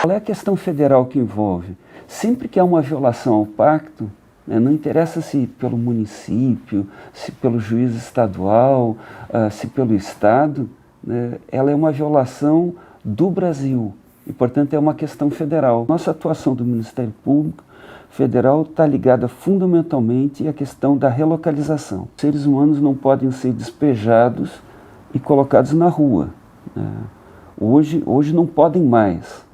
Qual é a questão federal que envolve? Sempre que há uma violação ao pacto, não interessa se pelo município, se pelo juiz estadual, se pelo Estado, ela é uma violação do Brasil e, portanto, é uma questão federal. Nossa atuação do Ministério Público Federal está ligada fundamentalmente à questão da relocalização. Os seres humanos não podem ser despejados e colocados na rua. Hoje não podem mais.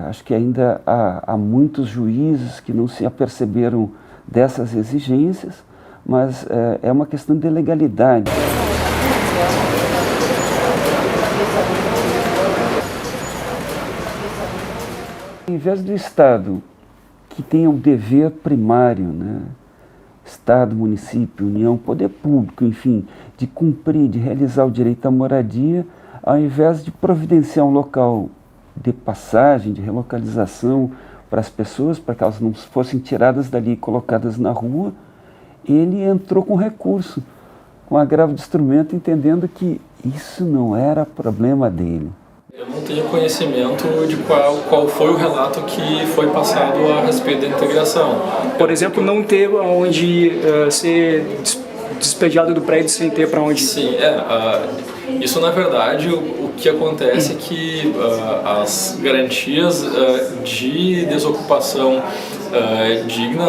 Acho que ainda há muitos juízes que não se aperceberam dessas exigências, mas é uma questão de legalidade. Em vez do Estado, que tenha o dever primário, Estado, município, União, poder público, enfim, de cumprir, de realizar o direito à moradia, ao invés de providenciar um local de passagem, de relocalização para as pessoas, para que elas não fossem tiradas dali e colocadas na rua, ele entrou com recurso, com agravo de instrumento, entendendo que isso não era problema dele. Eu não tenho conhecimento de qual foi o relato que foi passado a respeito da integração. Por exemplo, não ter onde ser despejado do prédio sem ter para onde ir. Sim, isso na verdade o que acontece é que as garantias de desocupação digna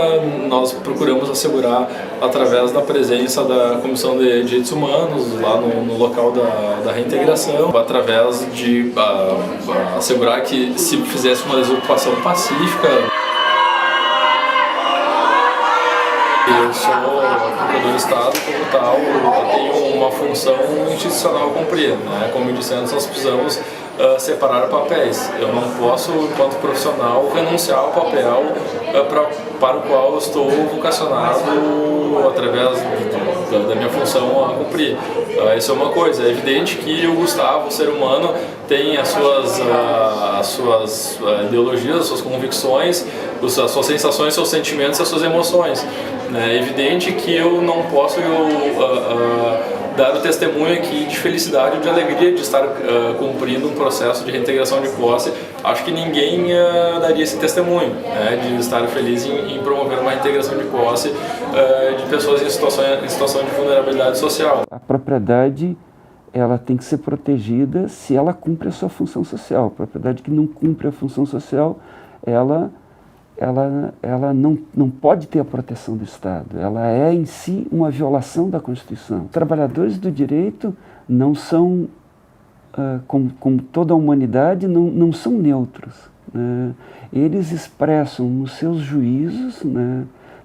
nós procuramos assegurar através da presença da Comissão de Direitos Humanos lá no local da reintegração, através de assegurar que se fizesse uma desocupação pacífica. Eu sou procurador do Estado, como tal, eu tenho uma função institucional a cumprir. Como eu disse antes, nós precisamos separar papéis. Eu não posso, enquanto profissional, renunciar ao papel para o qual eu estou vocacionado através da minha função a cumprir. Isso é uma coisa. É evidente que o Gustavo, o ser humano, tem as suas ideologias, as suas convicções, as suas sensações, seus sentimentos, as suas emoções. É evidente que eu não posso dar o testemunho aqui de felicidade ou de alegria de estar cumprindo um processo de reintegração de posse. Acho que ninguém daria esse testemunho, de estar feliz em promover uma reintegração de posse de pessoas em situação de vulnerabilidade social. A propriedade, ela tem que ser protegida se ela cumpre a sua função social. A propriedade que não cumpre a função social, ela não pode ter a proteção do Estado. Ela é em si uma violação da Constituição. Os trabalhadores do direito não são, como toda a humanidade, não são neutros. Eles expressam nos seus juízos,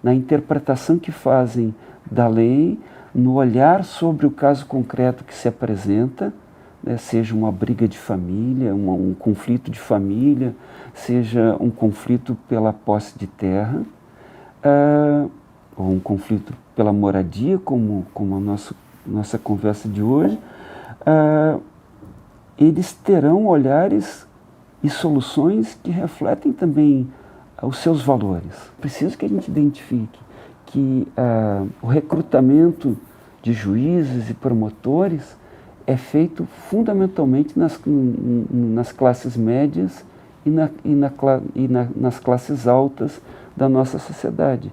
na interpretação que fazem da lei, no olhar sobre o caso concreto que se apresenta, né, seja uma briga de família, um conflito de família, seja um conflito pela posse de terra, ou um conflito pela moradia, como a nossa conversa de hoje, eles terão olhares e soluções que refletem também os seus valores. Preciso que a gente identifique que o recrutamento de juízes e promotores é feito fundamentalmente nas classes médias e nas classes altas da nossa sociedade.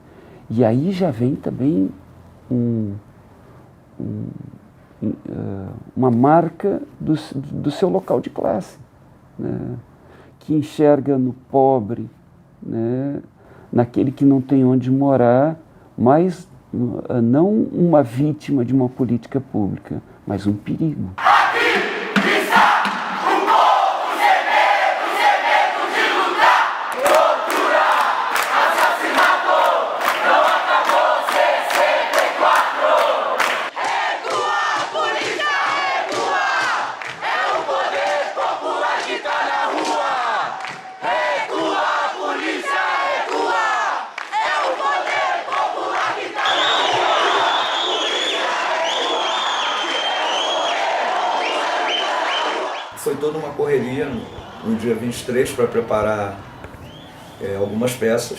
E aí já vem também uma marca do seu local de classe, né? Que enxerga no pobre, né? Naquele que não tem onde morar, mas não uma vítima de uma política pública, mas um perigo. Foi toda uma correria no dia 23 para preparar algumas peças,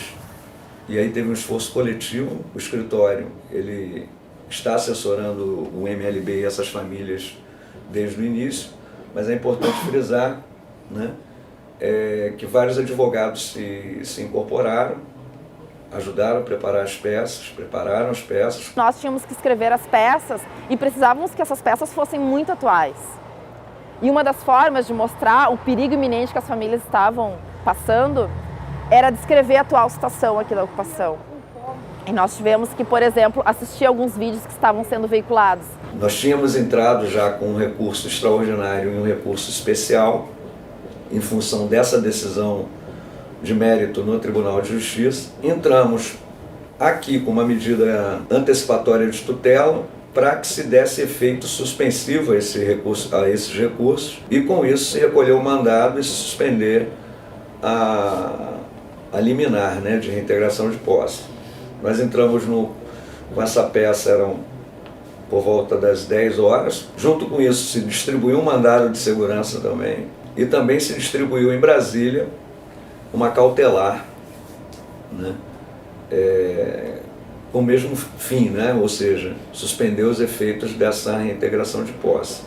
e aí teve um esforço coletivo. O escritório ele está assessorando o MLB e essas famílias desde o início, mas é importante frisar, né, que vários advogados se incorporaram, ajudaram a preparar as peças, prepararam as peças. Nós tínhamos que escrever as peças e precisávamos que essas peças fossem muito atuais. E uma das formas de mostrar o perigo iminente que as famílias estavam passando era descrever a atual situação aqui da ocupação. E nós tivemos que, por exemplo, assistir alguns vídeos que estavam sendo veiculados. Nós tínhamos entrado já com um recurso extraordinário e um recurso especial, em função dessa decisão de mérito no Tribunal de Justiça. Entramos aqui com uma medida antecipatória de tutela, para que se desse efeito suspensivo a esses recursos, e com isso se recolheu o mandado e se suspender a liminar, né, de reintegração de posse. Nós entramos com essa peça, eram por volta das 10 horas. Junto com isso se distribuiu um mandado de segurança também, e também se distribuiu em Brasília uma cautelar, né, com o mesmo fim, né? Ou seja, suspender os efeitos dessa reintegração de posse.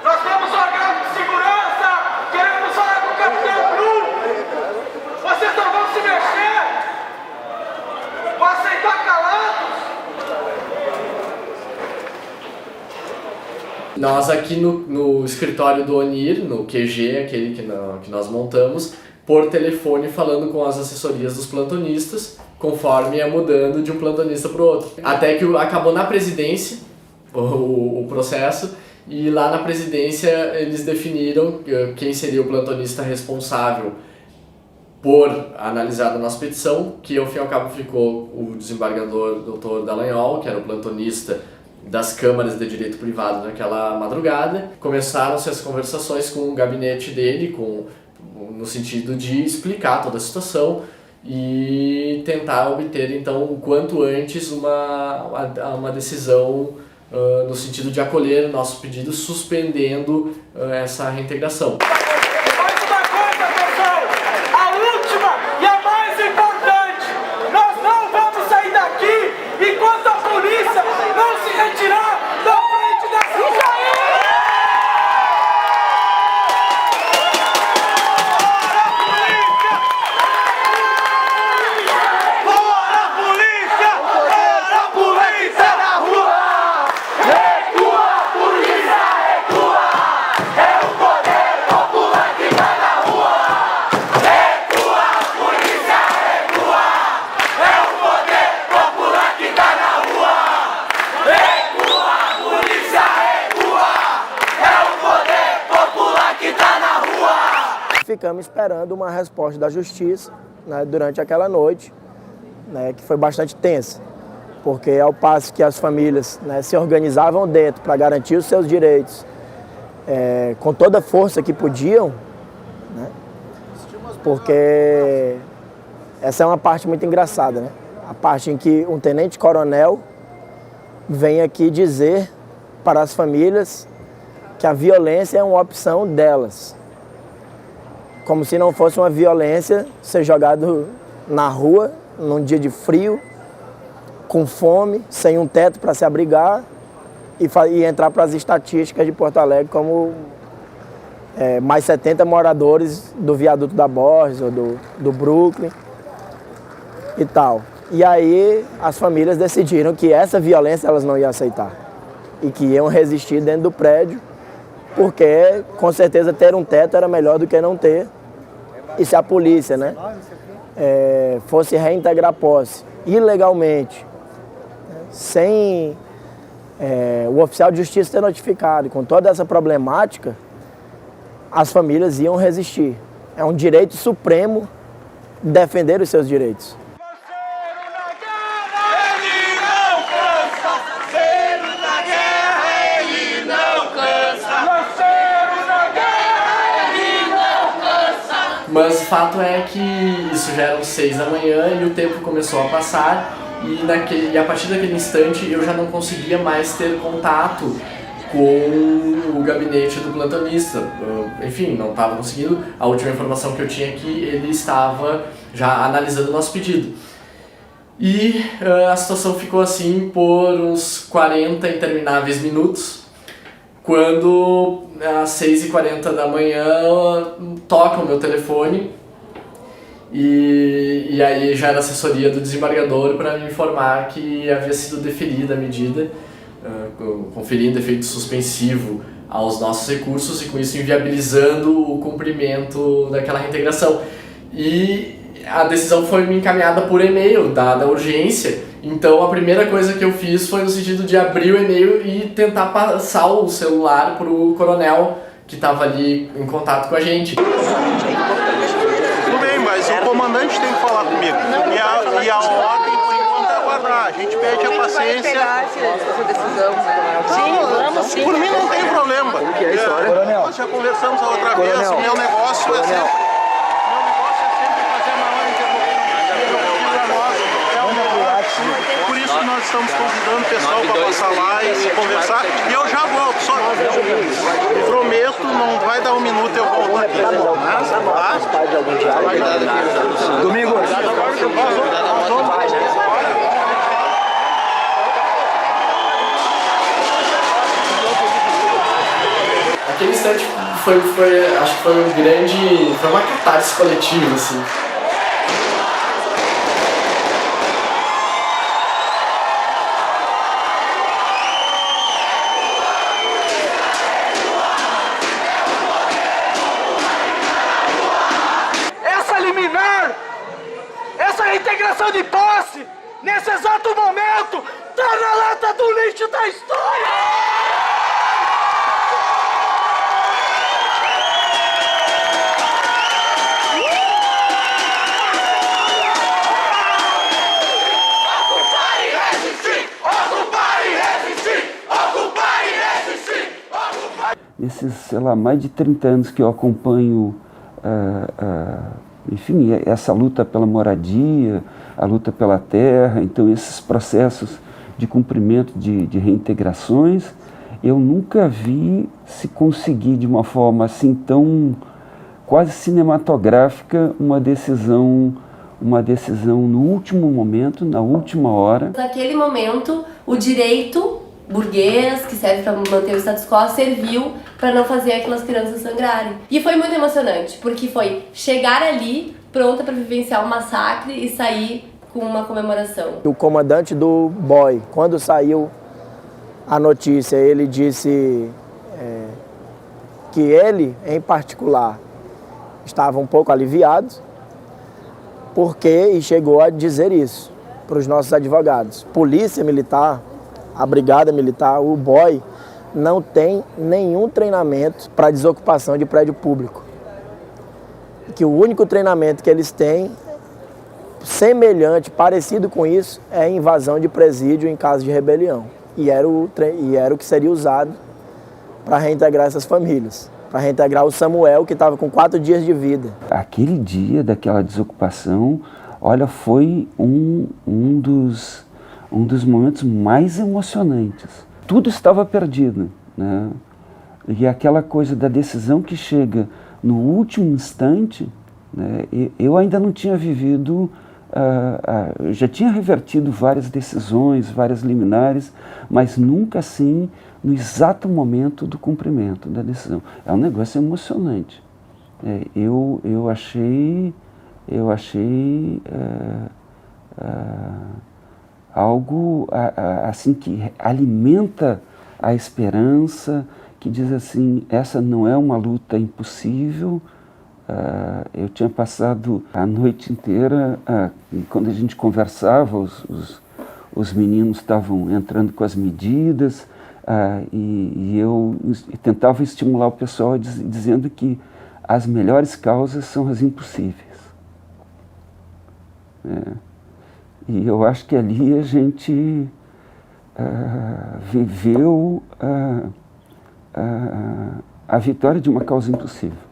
Nós temos órgãos de segurança! Queremos falar com o Capitão Bruno! Vocês não vão se mexer! Vão aceitar calados! Nós aqui no escritório do ONIR, no QG, aquele que nós montamos, por telefone falando com as assessorias dos plantonistas, conforme ia mudando de um plantonista para o outro. Até que acabou na presidência o processo, e lá na presidência eles definiram quem seria o plantonista responsável por analisar a nossa petição, que ao fim e ao cabo ficou o desembargador Dr. Dallagnol, que era o plantonista das câmaras de direito privado naquela madrugada. Começaram-se as conversações com o gabinete dele, no sentido de explicar toda a situação e tentar obter, então, o quanto antes uma decisão no sentido de acolher o nosso pedido, suspendendo essa reintegração. Mais uma coisa, pessoal! A última e a mais importante! Nós não vamos sair daqui enquanto a polícia não se retirar da frente dessa rua! Ficamos esperando uma resposta da Justiça, né, durante aquela noite, né, que foi bastante tensa. porque ao passo que as famílias, né, se organizavam dentro para garantir os seus direitos, com toda a força que podiam, né, porque essa é uma parte muito engraçada, né? A parte em que um tenente-coronel vem aqui dizer para as famílias que a violência é uma opção delas. Como se não fosse uma violência ser jogado na rua, num dia de frio, com fome, sem um teto para se abrigar e entrar para as estatísticas de Porto Alegre como mais 70 moradores do viaduto da Borges ou do Brooklyn e tal. E aí as famílias decidiram que essa violência elas não iam aceitar e que iam resistir dentro do prédio, porque com certeza ter um teto era melhor do que não ter. E se a polícia, né, fosse reintegrar posse ilegalmente, sem o oficial de justiça ter notificado, com toda essa problemática, as famílias iam resistir. É um direito supremo defender os seus direitos. Mas o fato é que isso já eram 6 da manhã e o tempo começou a passar e a partir daquele instante eu já não conseguia mais ter contato com o gabinete do plantonista. Enfim, não estava conseguindo. A última informação que eu tinha aqui, ele estava já analisando o nosso pedido. E a situação ficou assim por uns 40 intermináveis minutos, quando às 6h40 da manhã toca o meu telefone e aí já era a assessoria do desembargador para me informar que havia sido deferida a medida, conferindo efeito suspensivo aos nossos recursos e com isso inviabilizando o cumprimento daquela reintegração. E a decisão foi me encaminhada por e-mail, dada a urgência. Então a primeira coisa que eu fiz foi no sentido de abrir o e-mail e tentar passar o celular para o coronel que estava ali em contato com a gente. Tudo bem, mas o comandante tem que falar comigo. E a ordem, por enquanto, é aguardar. A gente pede a paciência. Sim, por mim não tem problema. Nós já conversamos a outra vez, o meu negócio é sempre... Por isso que nós estamos convidando o pessoal para passar lá e conversar. E eu já volto, só prometo, não vai dar um minuto, eu volto aqui. Tá? Domingo. Aquele instante acho que foi uma catarse coletiva, assim. Essa reintegração de posse, nesse exato momento, tá na lata do lixo da história! Ocupar e resistir! Ocupar e resistir! Ocupar e resistir! Nesses, sei lá, mais de 30 anos que eu acompanho enfim, essa luta pela moradia, a luta pela terra, então esses processos de cumprimento de reintegrações, eu nunca vi se conseguir de uma forma assim tão quase cinematográfica uma decisão no último momento, na última hora. Naquele momento, o direito burguês, que serve para manter o status quo, serviu para não fazer aquelas crianças sangrarem. E foi muito emocionante, porque foi chegar ali, pronta para vivenciar um massacre e sair com uma comemoração. O comandante do BOI, quando saiu a notícia, ele disse que ele, em particular, estava um pouco aliviado, e chegou a dizer isso para os nossos advogados. Polícia Militar, a Brigada Militar, o BOI, não tem nenhum treinamento para desocupação de prédio público. Que o único treinamento que eles têm semelhante, parecido com isso, é invasão de presídio em caso de rebelião. E era o que seria usado para reintegrar essas famílias, para reintegrar o Samuel, que estava com 4 dias de vida. Aquele dia daquela desocupação, olha, foi um dos momentos mais emocionantes. Tudo estava perdido, né? E aquela coisa da decisão que chega no último instante, né? Eu ainda não tinha vivido, eu já tinha revertido várias decisões, várias liminares, mas nunca assim no exato momento do cumprimento da decisão. É um negócio emocionante. Eu achei algo assim que alimenta a esperança, que diz assim, essa não é uma luta impossível. Eu tinha passado a noite inteira, quando a gente conversava, os meninos estavam entrando com as medidas, e eu tentava estimular o pessoal dizendo que as melhores causas são as impossíveis. E eu acho que ali a gente viveu a vitória de uma causa impossível.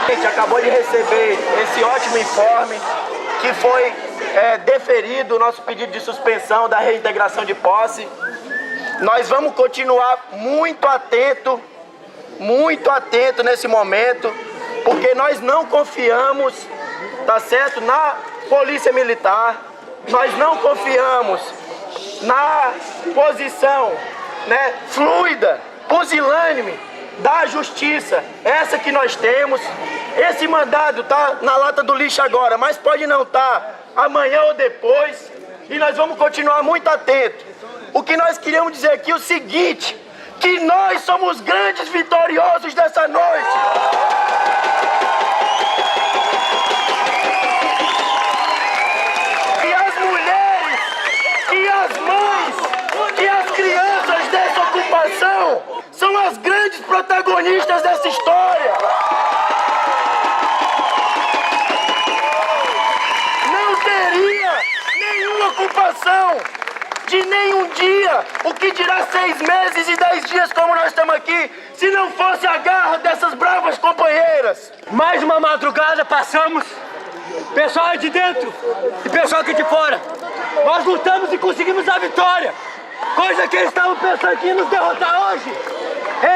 A gente acabou de receber esse ótimo informe que foi deferido o nosso pedido de suspensão da reintegração de posse. Nós vamos continuar muito atento nesse momento, porque nós não confiamos, tá certo, na Polícia Militar, nós não confiamos na posição, né, fluida, pusilânime da Justiça, essa que nós temos. Esse mandado tá na lata do lixo agora, mas pode não estar amanhã ou depois, e nós vamos continuar muito atentos. O que nós queremos dizer aqui é o seguinte, que nós somos grandes vitoriosos dessa noite. E as mulheres, e as mães, e as crianças dessa ocupação são as grandes protagonistas dessa história. Não teria nenhuma ocupação de nenhum dia, o que dirá 6 meses e 10 dias como nós estamos aqui, se não fosse a garra dessas bravas companheiras. Mais uma madrugada passamos, pessoal de dentro e pessoal aqui de fora. Nós lutamos e conseguimos a vitória, coisa que eles estavam pensando que ia nos derrotar hoje.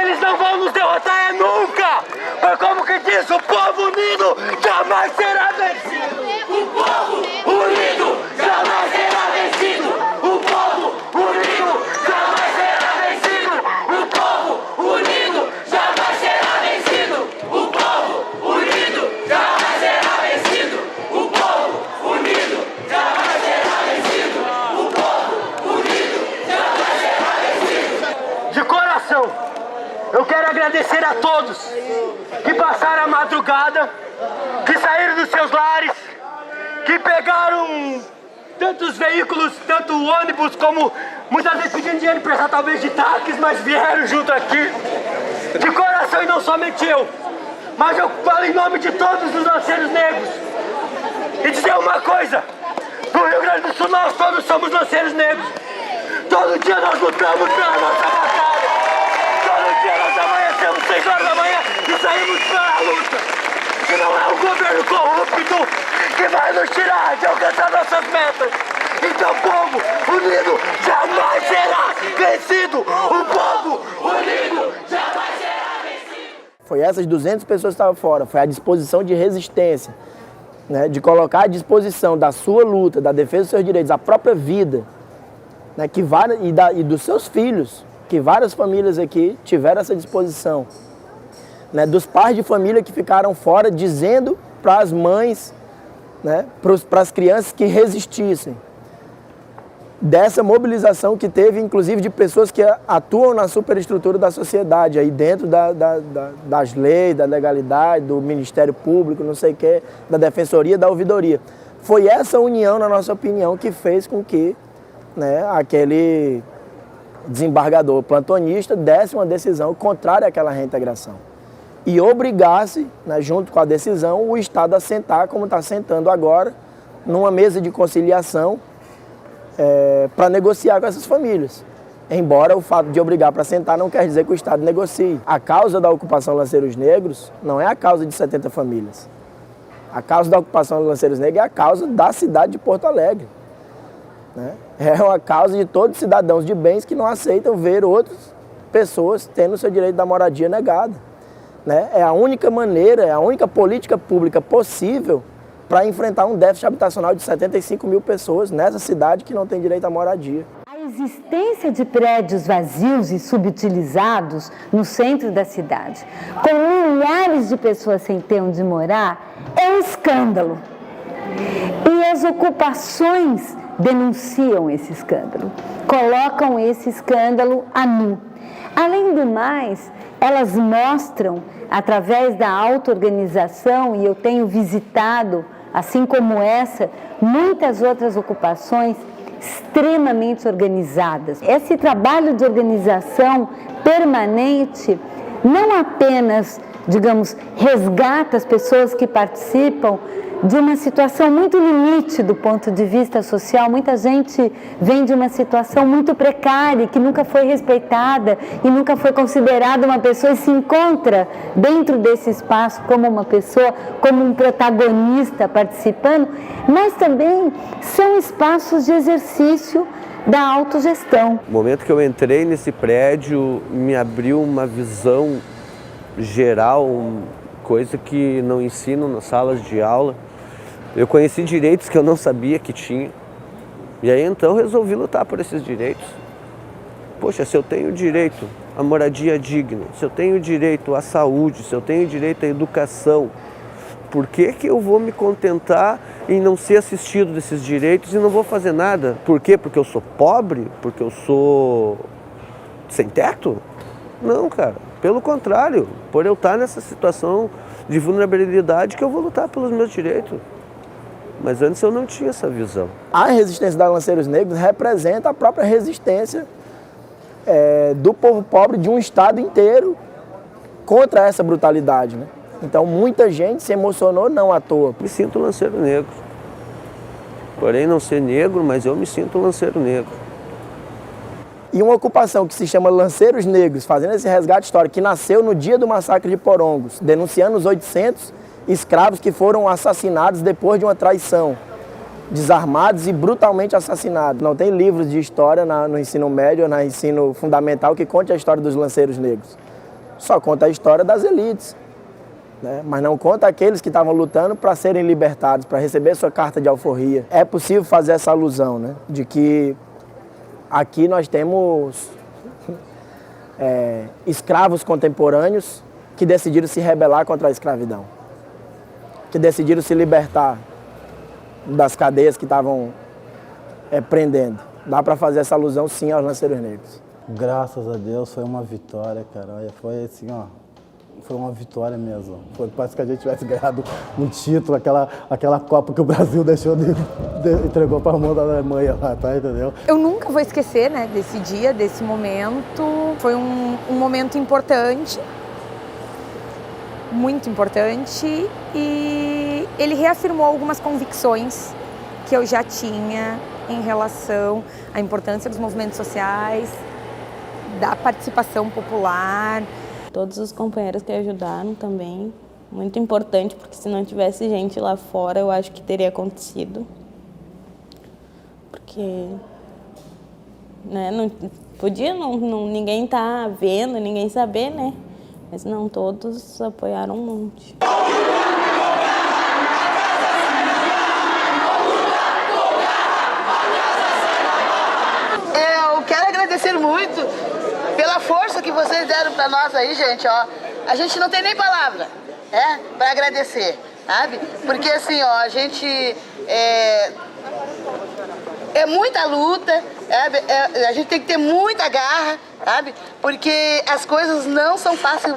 Eles não vão nos derrotar nunca, mas como que diz, o povo unido jamais será vencido. O povo unido jamais será vencido. O povo unido jamais será vencido. O povo unido jamais será vencido. O povo unido jamais será vencido. O povo unido jamais será vencido. O povo unido jamais será vencido. De coração, eu quero agradecer a todos que passaram a madrugada, que saíram dos seus lares, que pegaram tantos veículos, tanto ônibus, como muitas vezes pedindo dinheiro emprestado, talvez de táxis, mas vieram junto aqui. De coração, e não somente eu, mas eu falo em nome de todos os lanceiros negros. E dizer uma coisa, no Rio Grande do Sul nós todos somos lanceiros negros. Todo dia nós lutamos pela nossa batalha. Todo dia nós amanhecemos 6 horas da manhã e saímos pela luta. Que não é o governo corrupto que vai nos tirar de alcançar nossas metas. Então, povo unido jamais será vencido. O povo unido jamais será vencido. Foi essas 200 pessoas que estavam fora, foi a disposição de resistência, né, de colocar à disposição da sua luta, da defesa dos seus direitos, a própria vida, né, e dos seus filhos, que várias famílias aqui tiveram essa disposição. Né, dos pais de família que ficaram fora, dizendo para as mães, né, para as crianças que resistissem. dessa mobilização que teve, inclusive de pessoas que atuam na superestrutura da sociedade, aí dentro das leis, da legalidade, do Ministério Público, não sei o que, da Defensoria, da Ouvidoria. Foi essa união, na nossa opinião, que fez com que, né, aquele desembargador plantonista desse uma decisão contrária àquela reintegração e obrigasse, né, junto com a decisão, o Estado a sentar, como está sentando agora, numa mesa de conciliação para negociar com essas famílias. Embora o fato de obrigar para sentar não quer dizer que o Estado negocie. A causa da ocupação Lanceiros Negros não é a causa de 70 famílias. A causa da ocupação dos Lanceiros Negros é a causa da cidade de Porto Alegre. Né? É uma causa de todos os cidadãos de bens que não aceitam ver outras pessoas tendo o seu direito da moradia negado. Né? É a única maneira, é a única política pública possível para enfrentar um déficit habitacional de 75 mil pessoas nessa cidade que não tem direito à moradia. A existência de prédios vazios e subutilizados no centro da cidade, com milhares de pessoas sem ter onde morar, é um escândalo. E as ocupações denunciam esse escândalo, colocam esse escândalo a nu. Além do mais, elas mostram, através da auto-organização, e eu tenho visitado, assim como essa, muitas outras ocupações extremamente organizadas. Esse trabalho de organização permanente não apenas, digamos, resgata as pessoas que participam de uma situação muito limite do ponto de vista social. Muita gente vem de uma situação muito precária, que nunca foi respeitada e nunca foi considerada uma pessoa e se encontra dentro desse espaço como uma pessoa, como um protagonista participando, mas também são espaços de exercício da autogestão. No momento que eu entrei nesse prédio, me abriu uma visão geral, coisa que não ensinam nas salas de aula. Eu conheci direitos que eu não sabia que tinha. E aí então resolvi lutar por esses direitos. Poxa, se eu tenho direito à moradia digna, se eu tenho direito à saúde, se eu tenho direito à educação, por que que eu vou me contentar em não ser assistido desses direitos e não vou fazer nada? Por quê? Porque eu sou pobre? Porque eu sou sem teto? Não, cara. Pelo contrário, por eu estar nessa situação de vulnerabilidade que eu vou lutar pelos meus direitos. Mas antes eu não tinha essa visão. A resistência da Lanceiros Negros representa a própria resistência do povo pobre de um estado inteiro contra essa brutalidade, né? Então muita gente se emocionou não à toa. Me sinto lanceiro negro. Porém não ser negro, mas eu me sinto lanceiro negro. E uma ocupação que se chama Lanceiros Negros, fazendo esse resgate histórico, que nasceu no dia do massacre de Porongos, denunciando os 800 escravos que foram assassinados depois de uma traição, desarmados e brutalmente assassinados. Não tem livros de história no ensino médio ou no ensino fundamental que conte a história dos lanceiros negros. Só conta a história das elites, né? Mas não conta aqueles que estavam lutando para serem libertados, para receber sua carta de alforria. É possível fazer essa alusão, né? De que aqui nós temos escravos contemporâneos que decidiram se rebelar contra a escravidão, que decidiram se libertar das cadeias que estavam prendendo. Dá para fazer essa alusão, sim, aos Lanceiros Negros. Graças a Deus foi uma vitória, cara. Foi assim, ó, foi uma vitória mesmo. Parece que a gente tivesse ganhado um título, aquela Copa que o Brasil entregou para a mão da Alemanha lá, tá, entendeu? Eu nunca vou esquecer, né, desse dia, desse momento. Foi um momento importante, muito importante, e ele reafirmou algumas convicções que eu já tinha em relação à importância dos movimentos sociais, da participação popular. Todos os companheiros que ajudaram também, muito importante, porque se não tivesse gente lá fora, eu acho que teria acontecido. Porque, né, não podia ninguém tá vendo, ninguém saber, né? Mas não, todos apoiaram um monte. Eu quero agradecer muito pela força que vocês deram para nós aí, gente, ó. A gente não tem nem palavra, para agradecer, sabe? Porque assim, ó, a gente é muita luta, a gente tem que ter muita garra, sabe? Porque as coisas não são fáceis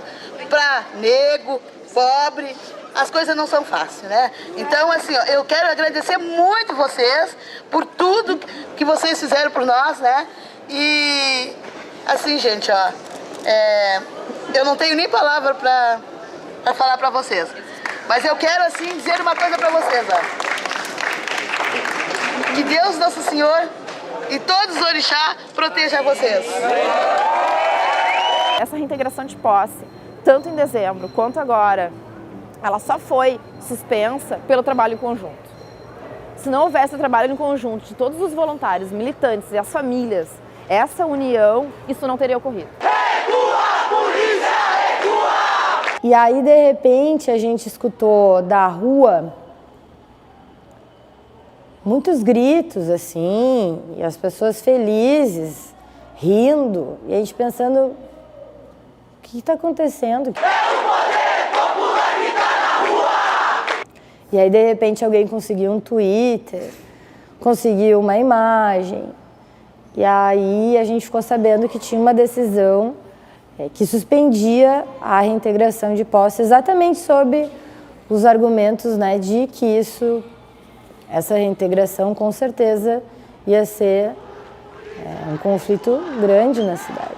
para nego, pobre, as coisas não são fáceis, né? Então, assim, ó, eu quero agradecer muito vocês por tudo que vocês fizeram por nós, né? E, assim, gente, ó, eu não tenho nem palavra para falar para vocês. Mas eu quero, assim, dizer uma coisa para vocês, ó. Que Deus, Nosso Senhor e todos os orixás protejam vocês. Essa reintegração de posse, tanto em dezembro quanto agora, ela só foi suspensa pelo trabalho em conjunto. Se não houvesse o trabalho em conjunto de todos os voluntários, militantes e as famílias, essa união, isso não teria ocorrido. E aí, de repente, a gente escutou da rua muitos gritos, assim, e as pessoas felizes, rindo, e a gente pensando, o que está acontecendo? E aí, de repente, alguém conseguiu um Twitter, conseguiu uma imagem, e aí a gente ficou sabendo que tinha uma decisão que suspendia a reintegração de posse exatamente sob os argumentos, né, de que essa reintegração com certeza ia ser um conflito grande na cidade.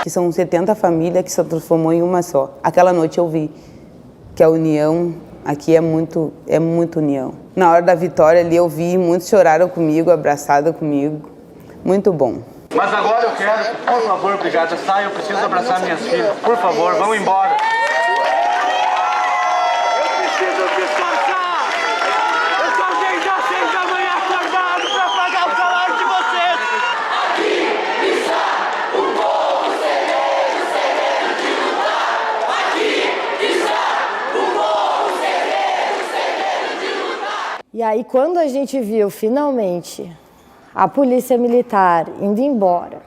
Que são 70 famílias que se transformou em uma só. Aquela noite eu vi que a união aqui é muito união. Na hora da vitória ali eu vi, muitos choraram comigo, abraçados comigo. Muito bom. Mas agora eu quero, por favor, obrigado, sai, eu preciso abraçar minhas filhas. Por favor, vamos embora. Eu preciso descansar. Eu só venho das 6 da manhã acordado para pagar o salário de vocês. Aqui está o povo sereno de lutar. Aqui está o povo sereno de lutar. E aí, quando a gente viu, finalmente, a polícia militar indo embora,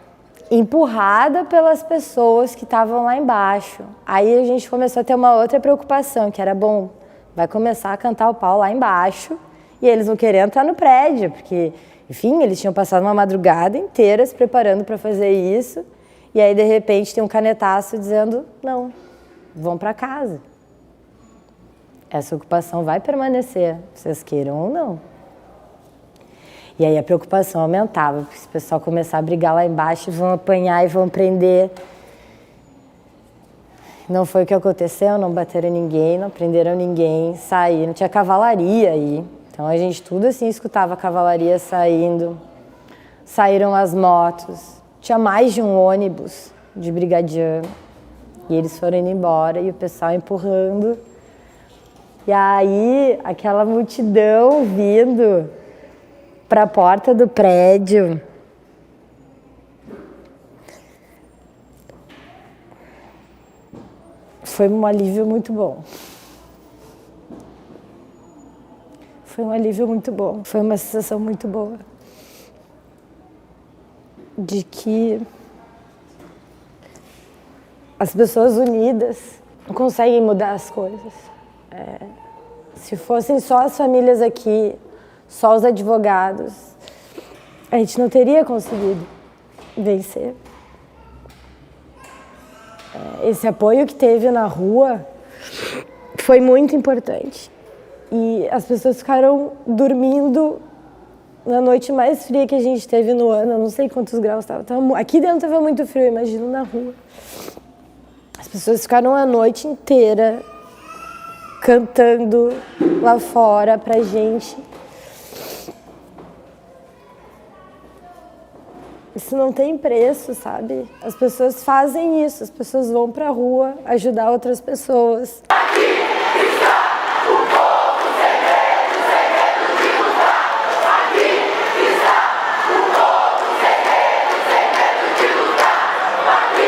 empurrada pelas pessoas que estavam lá embaixo, aí a gente começou a ter uma outra preocupação, que era, bom, vai começar a cantar o pau lá embaixo e eles não queriam entrar no prédio, porque, enfim, eles tinham passado uma madrugada inteira se preparando para fazer isso, e aí, de repente, tem um canetaço dizendo, não, vão para casa. Essa ocupação vai permanecer, vocês queiram ou não. E aí a preocupação aumentava, porque se o pessoal começar a brigar lá embaixo, vão apanhar e vão prender. Não foi o que aconteceu, não bateram ninguém, não prenderam ninguém, saíram, tinha cavalaria aí. Então a gente tudo assim escutava a cavalaria saindo, saíram as motos, tinha mais de um ônibus de brigadiano. E eles foram indo embora e o pessoal empurrando. E aí aquela multidão vindo para a porta do prédio. Foi um alívio muito bom. Foi um alívio muito bom. Foi uma sensação muito boa. De que as pessoas unidas conseguem mudar as coisas. Se fossem só as famílias aqui, só os advogados, a gente não teria conseguido vencer. Esse apoio que teve na rua foi muito importante. E as pessoas ficaram dormindo na noite mais fria que a gente teve no ano. Eu não sei quantos graus estava. Aqui dentro estava muito frio, imagino na rua. As pessoas ficaram a noite inteira cantando lá fora pra gente. Isso não tem preço, sabe? As pessoas fazem isso, as pessoas vão pra rua ajudar outras pessoas. Aqui está o povo sereno de lutar. Aqui está o povo sereno de lutar. Aqui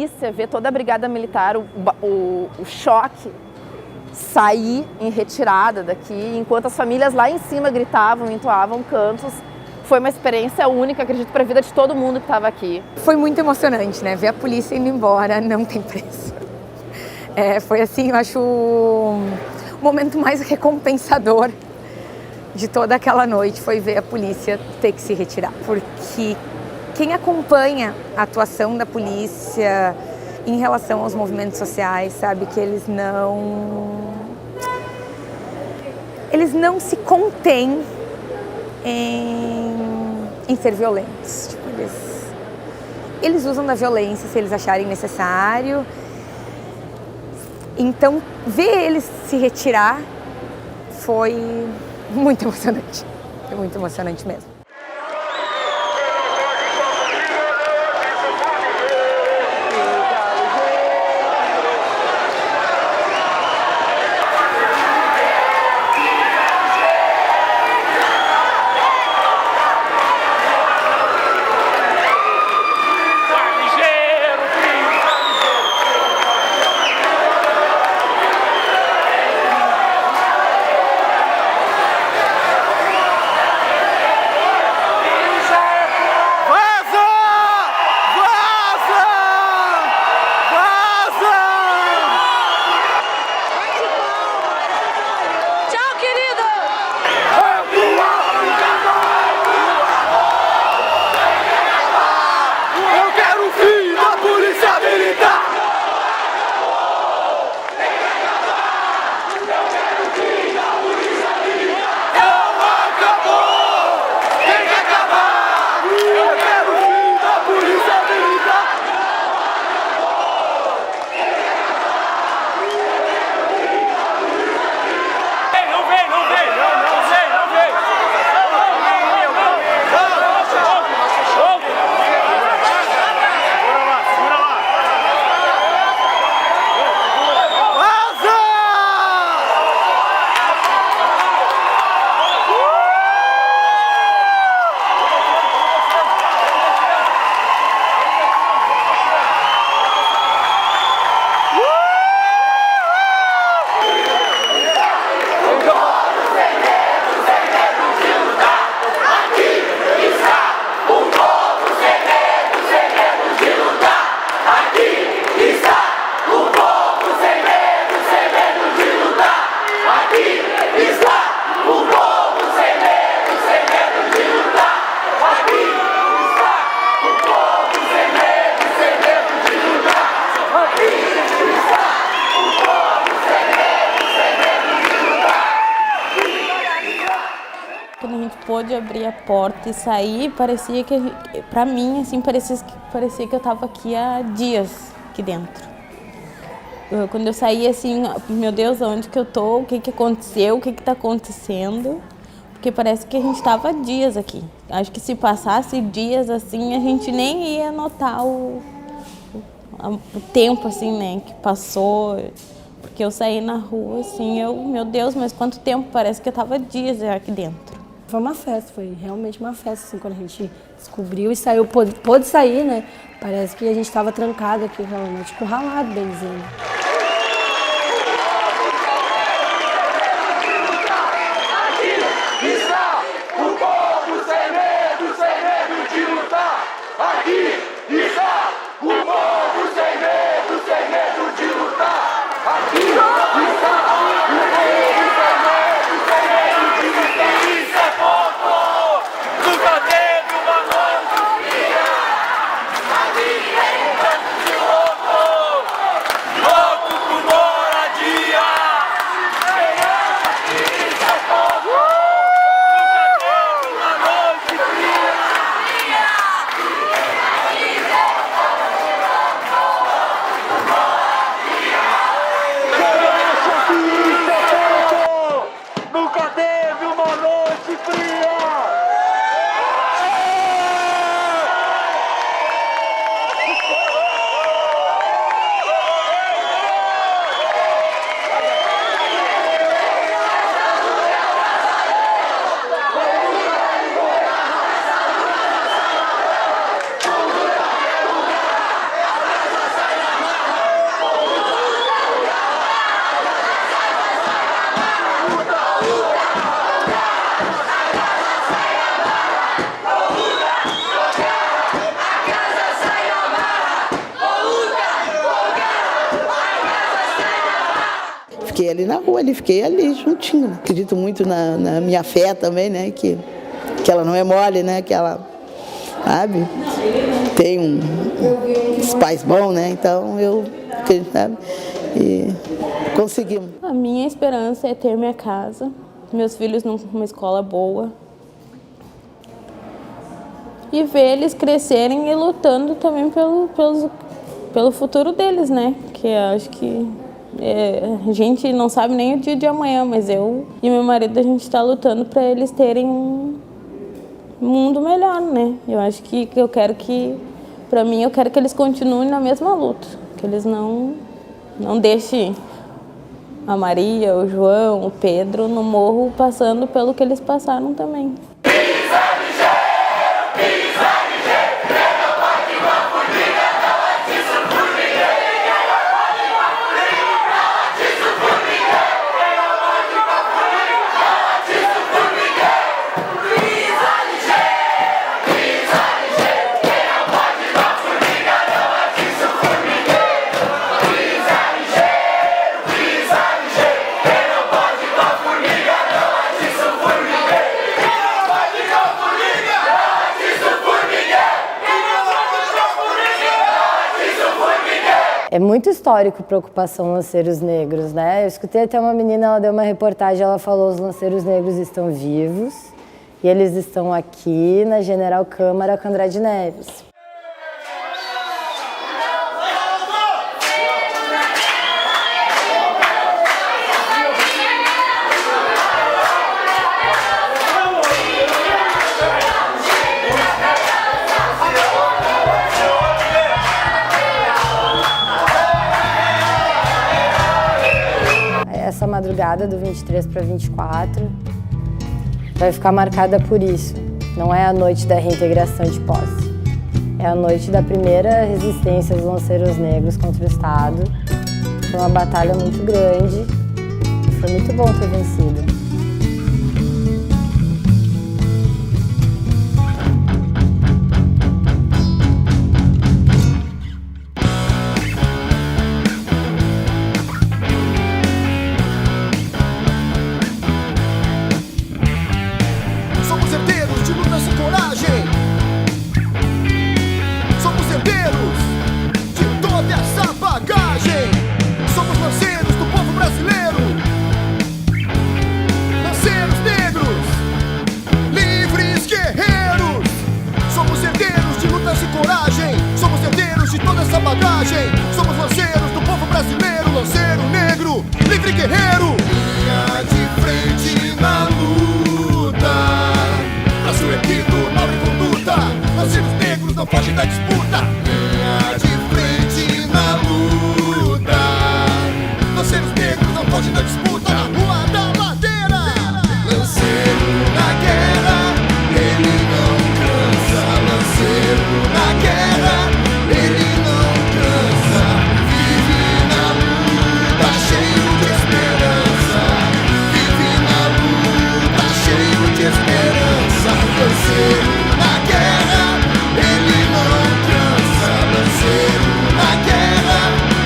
polícia, ver toda a brigada militar, o choque, sair em retirada daqui, enquanto as famílias lá em cima gritavam, entoavam cantos. Foi uma experiência única, acredito, para a vida de todo mundo que estava aqui. Foi muito emocionante, né? Ver a polícia indo embora não tem preço. Foi assim, eu acho, o momento mais recompensador de toda aquela noite foi ver a polícia ter que se retirar. Porque quem acompanha a atuação da polícia em relação aos movimentos sociais sabe que eles não se contêm em ser violentos. Tipo, eles usam da violência se eles acharem necessário. Então, ver eles se retirar foi muito emocionante. Foi muito emocionante mesmo. Quando a gente pôde abrir a porta e sair, parecia que, pra mim, assim, parecia que eu tava aqui há dias, aqui dentro. Quando eu saí, assim, meu Deus, onde que eu tô? O que que aconteceu? O que que tá acontecendo? Porque parece que a gente tava há dias aqui. Acho que se passasse dias, assim, a gente nem ia notar o tempo, assim, né, que passou. Porque eu saí na rua, assim, meu Deus, mas quanto tempo? Parece que eu tava dias aqui dentro. Foi uma festa, foi realmente uma festa, assim, quando a gente descobriu e saiu, pôde sair, né? Parece que a gente estava trancado aqui, realmente, encurralado, bem dizendo. Aqui está o povo sem medo de lutar. Aqui está o povo sem medo de lutar. Aqui está o povo sem medo de lutar. Isso é pouco, nunca teve uma mão. Aqui tem um tanto de louco. ali na rua, ali, fiquei ali juntinho. Né? Acredito muito na minha fé também, né? Que ela não é mole, né? Que ela, sabe, tem uns pais bons, né? Então eu acredito, sabe? E conseguimos. A minha esperança é ter minha casa, meus filhos numa escola boa. E ver eles crescerem e lutando também pelo futuro deles, né? Que eu acho que a gente não sabe nem o dia de amanhã, mas eu e meu marido, a gente está lutando para eles terem um mundo melhor, né? Eu acho que eu quero que, para mim, eu quero que eles continuem na mesma luta, que eles não deixem a Maria, o João, o Pedro no morro passando pelo que eles passaram também. É muito histórico preocupação lanceiros negros, né? Eu escutei até uma menina, ela deu uma reportagem, ela falou: os lanceiros negros estão vivos e eles estão aqui na General Câmara com Andrade Neves. Essa madrugada do 23 para 24 vai ficar marcada por isso. Não é a noite da reintegração de posse. É a noite da primeira resistência dos lanceiros negros contra o Estado. Foi uma batalha muito grande e foi muito bom ter vencido. Somos lanceiros do povo brasileiro, lanceiro negro, livre guerreiro. Linha de frente na luta, Brasil erguido, nobre conduta, lanceiros negros não fogem da disputa. Linha de frente na luta, lanceiros negros não fogem da disputa. Na rua da Madeira, lanceiro na guerra, ele não cansa. Lanceiro na guerra, ele não cansa, vive na luta cheio de esperança, vive na luta cheio de esperança. Lanceiro na guerra, ele não cansa. Lanceiro na guerra,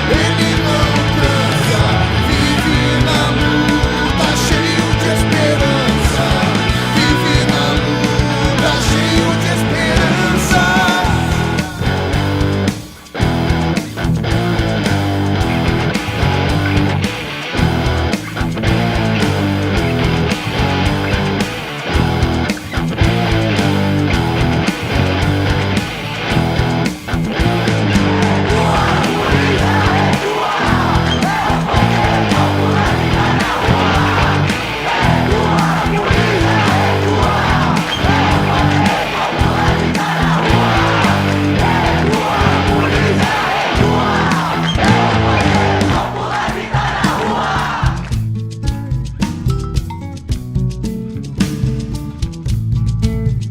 ele não cansa, vive na luta cheio de esperança, vive na luta cheio de esperança.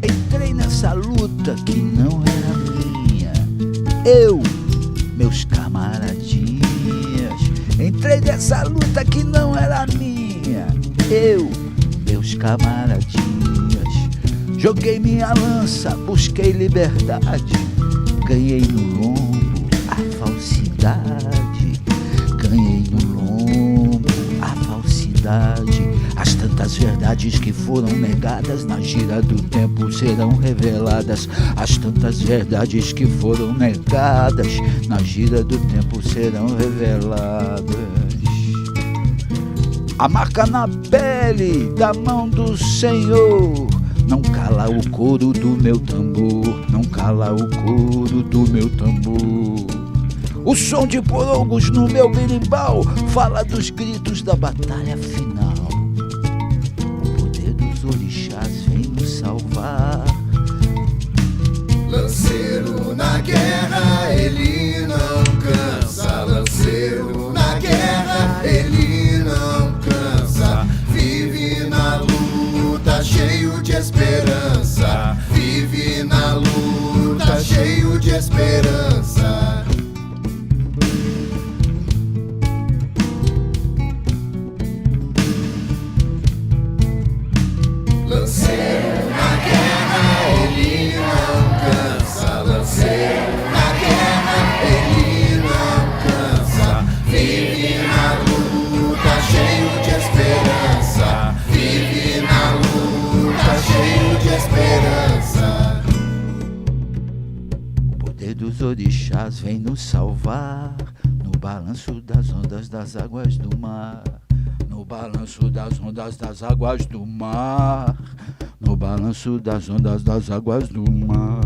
Entrei nessa luta que não era minha, eu, meus camaradinhas. Entrei nessa luta que não era minha, eu, meus camaradinhas. Joguei minha lança, busquei liberdade, ganhei no lombo a falsidade, ganhei no lombo a falsidade. verdade. As tantas verdades que foram negadas na gira do tempo serão reveladas. As tantas verdades que foram negadas na gira do tempo serão reveladas. A marca na pele da mão do Senhor não cala o coro do meu tambor, não cala o coro do meu tambor. O som de porongos no meu berimbau fala dos gritos da batalha final. O poder dos orixás vem nos salvar. Lanceiro na guerra, ele não cansa. Lanceiro na guerra, ele não cansa. Vive na luta, cheio de esperança. Vive na luta, cheio de esperança. Lanceiro na guerra, ele não cansa. Lanceiro na guerra, ele não cansa. Vive na luta, cheio de esperança. Vive na luta, cheio de esperança. O poder dos orixás vem nos salvar no balanço das ondas das águas do mar. No balanço das ondas das águas do mar. No balanço das ondas das águas do mar.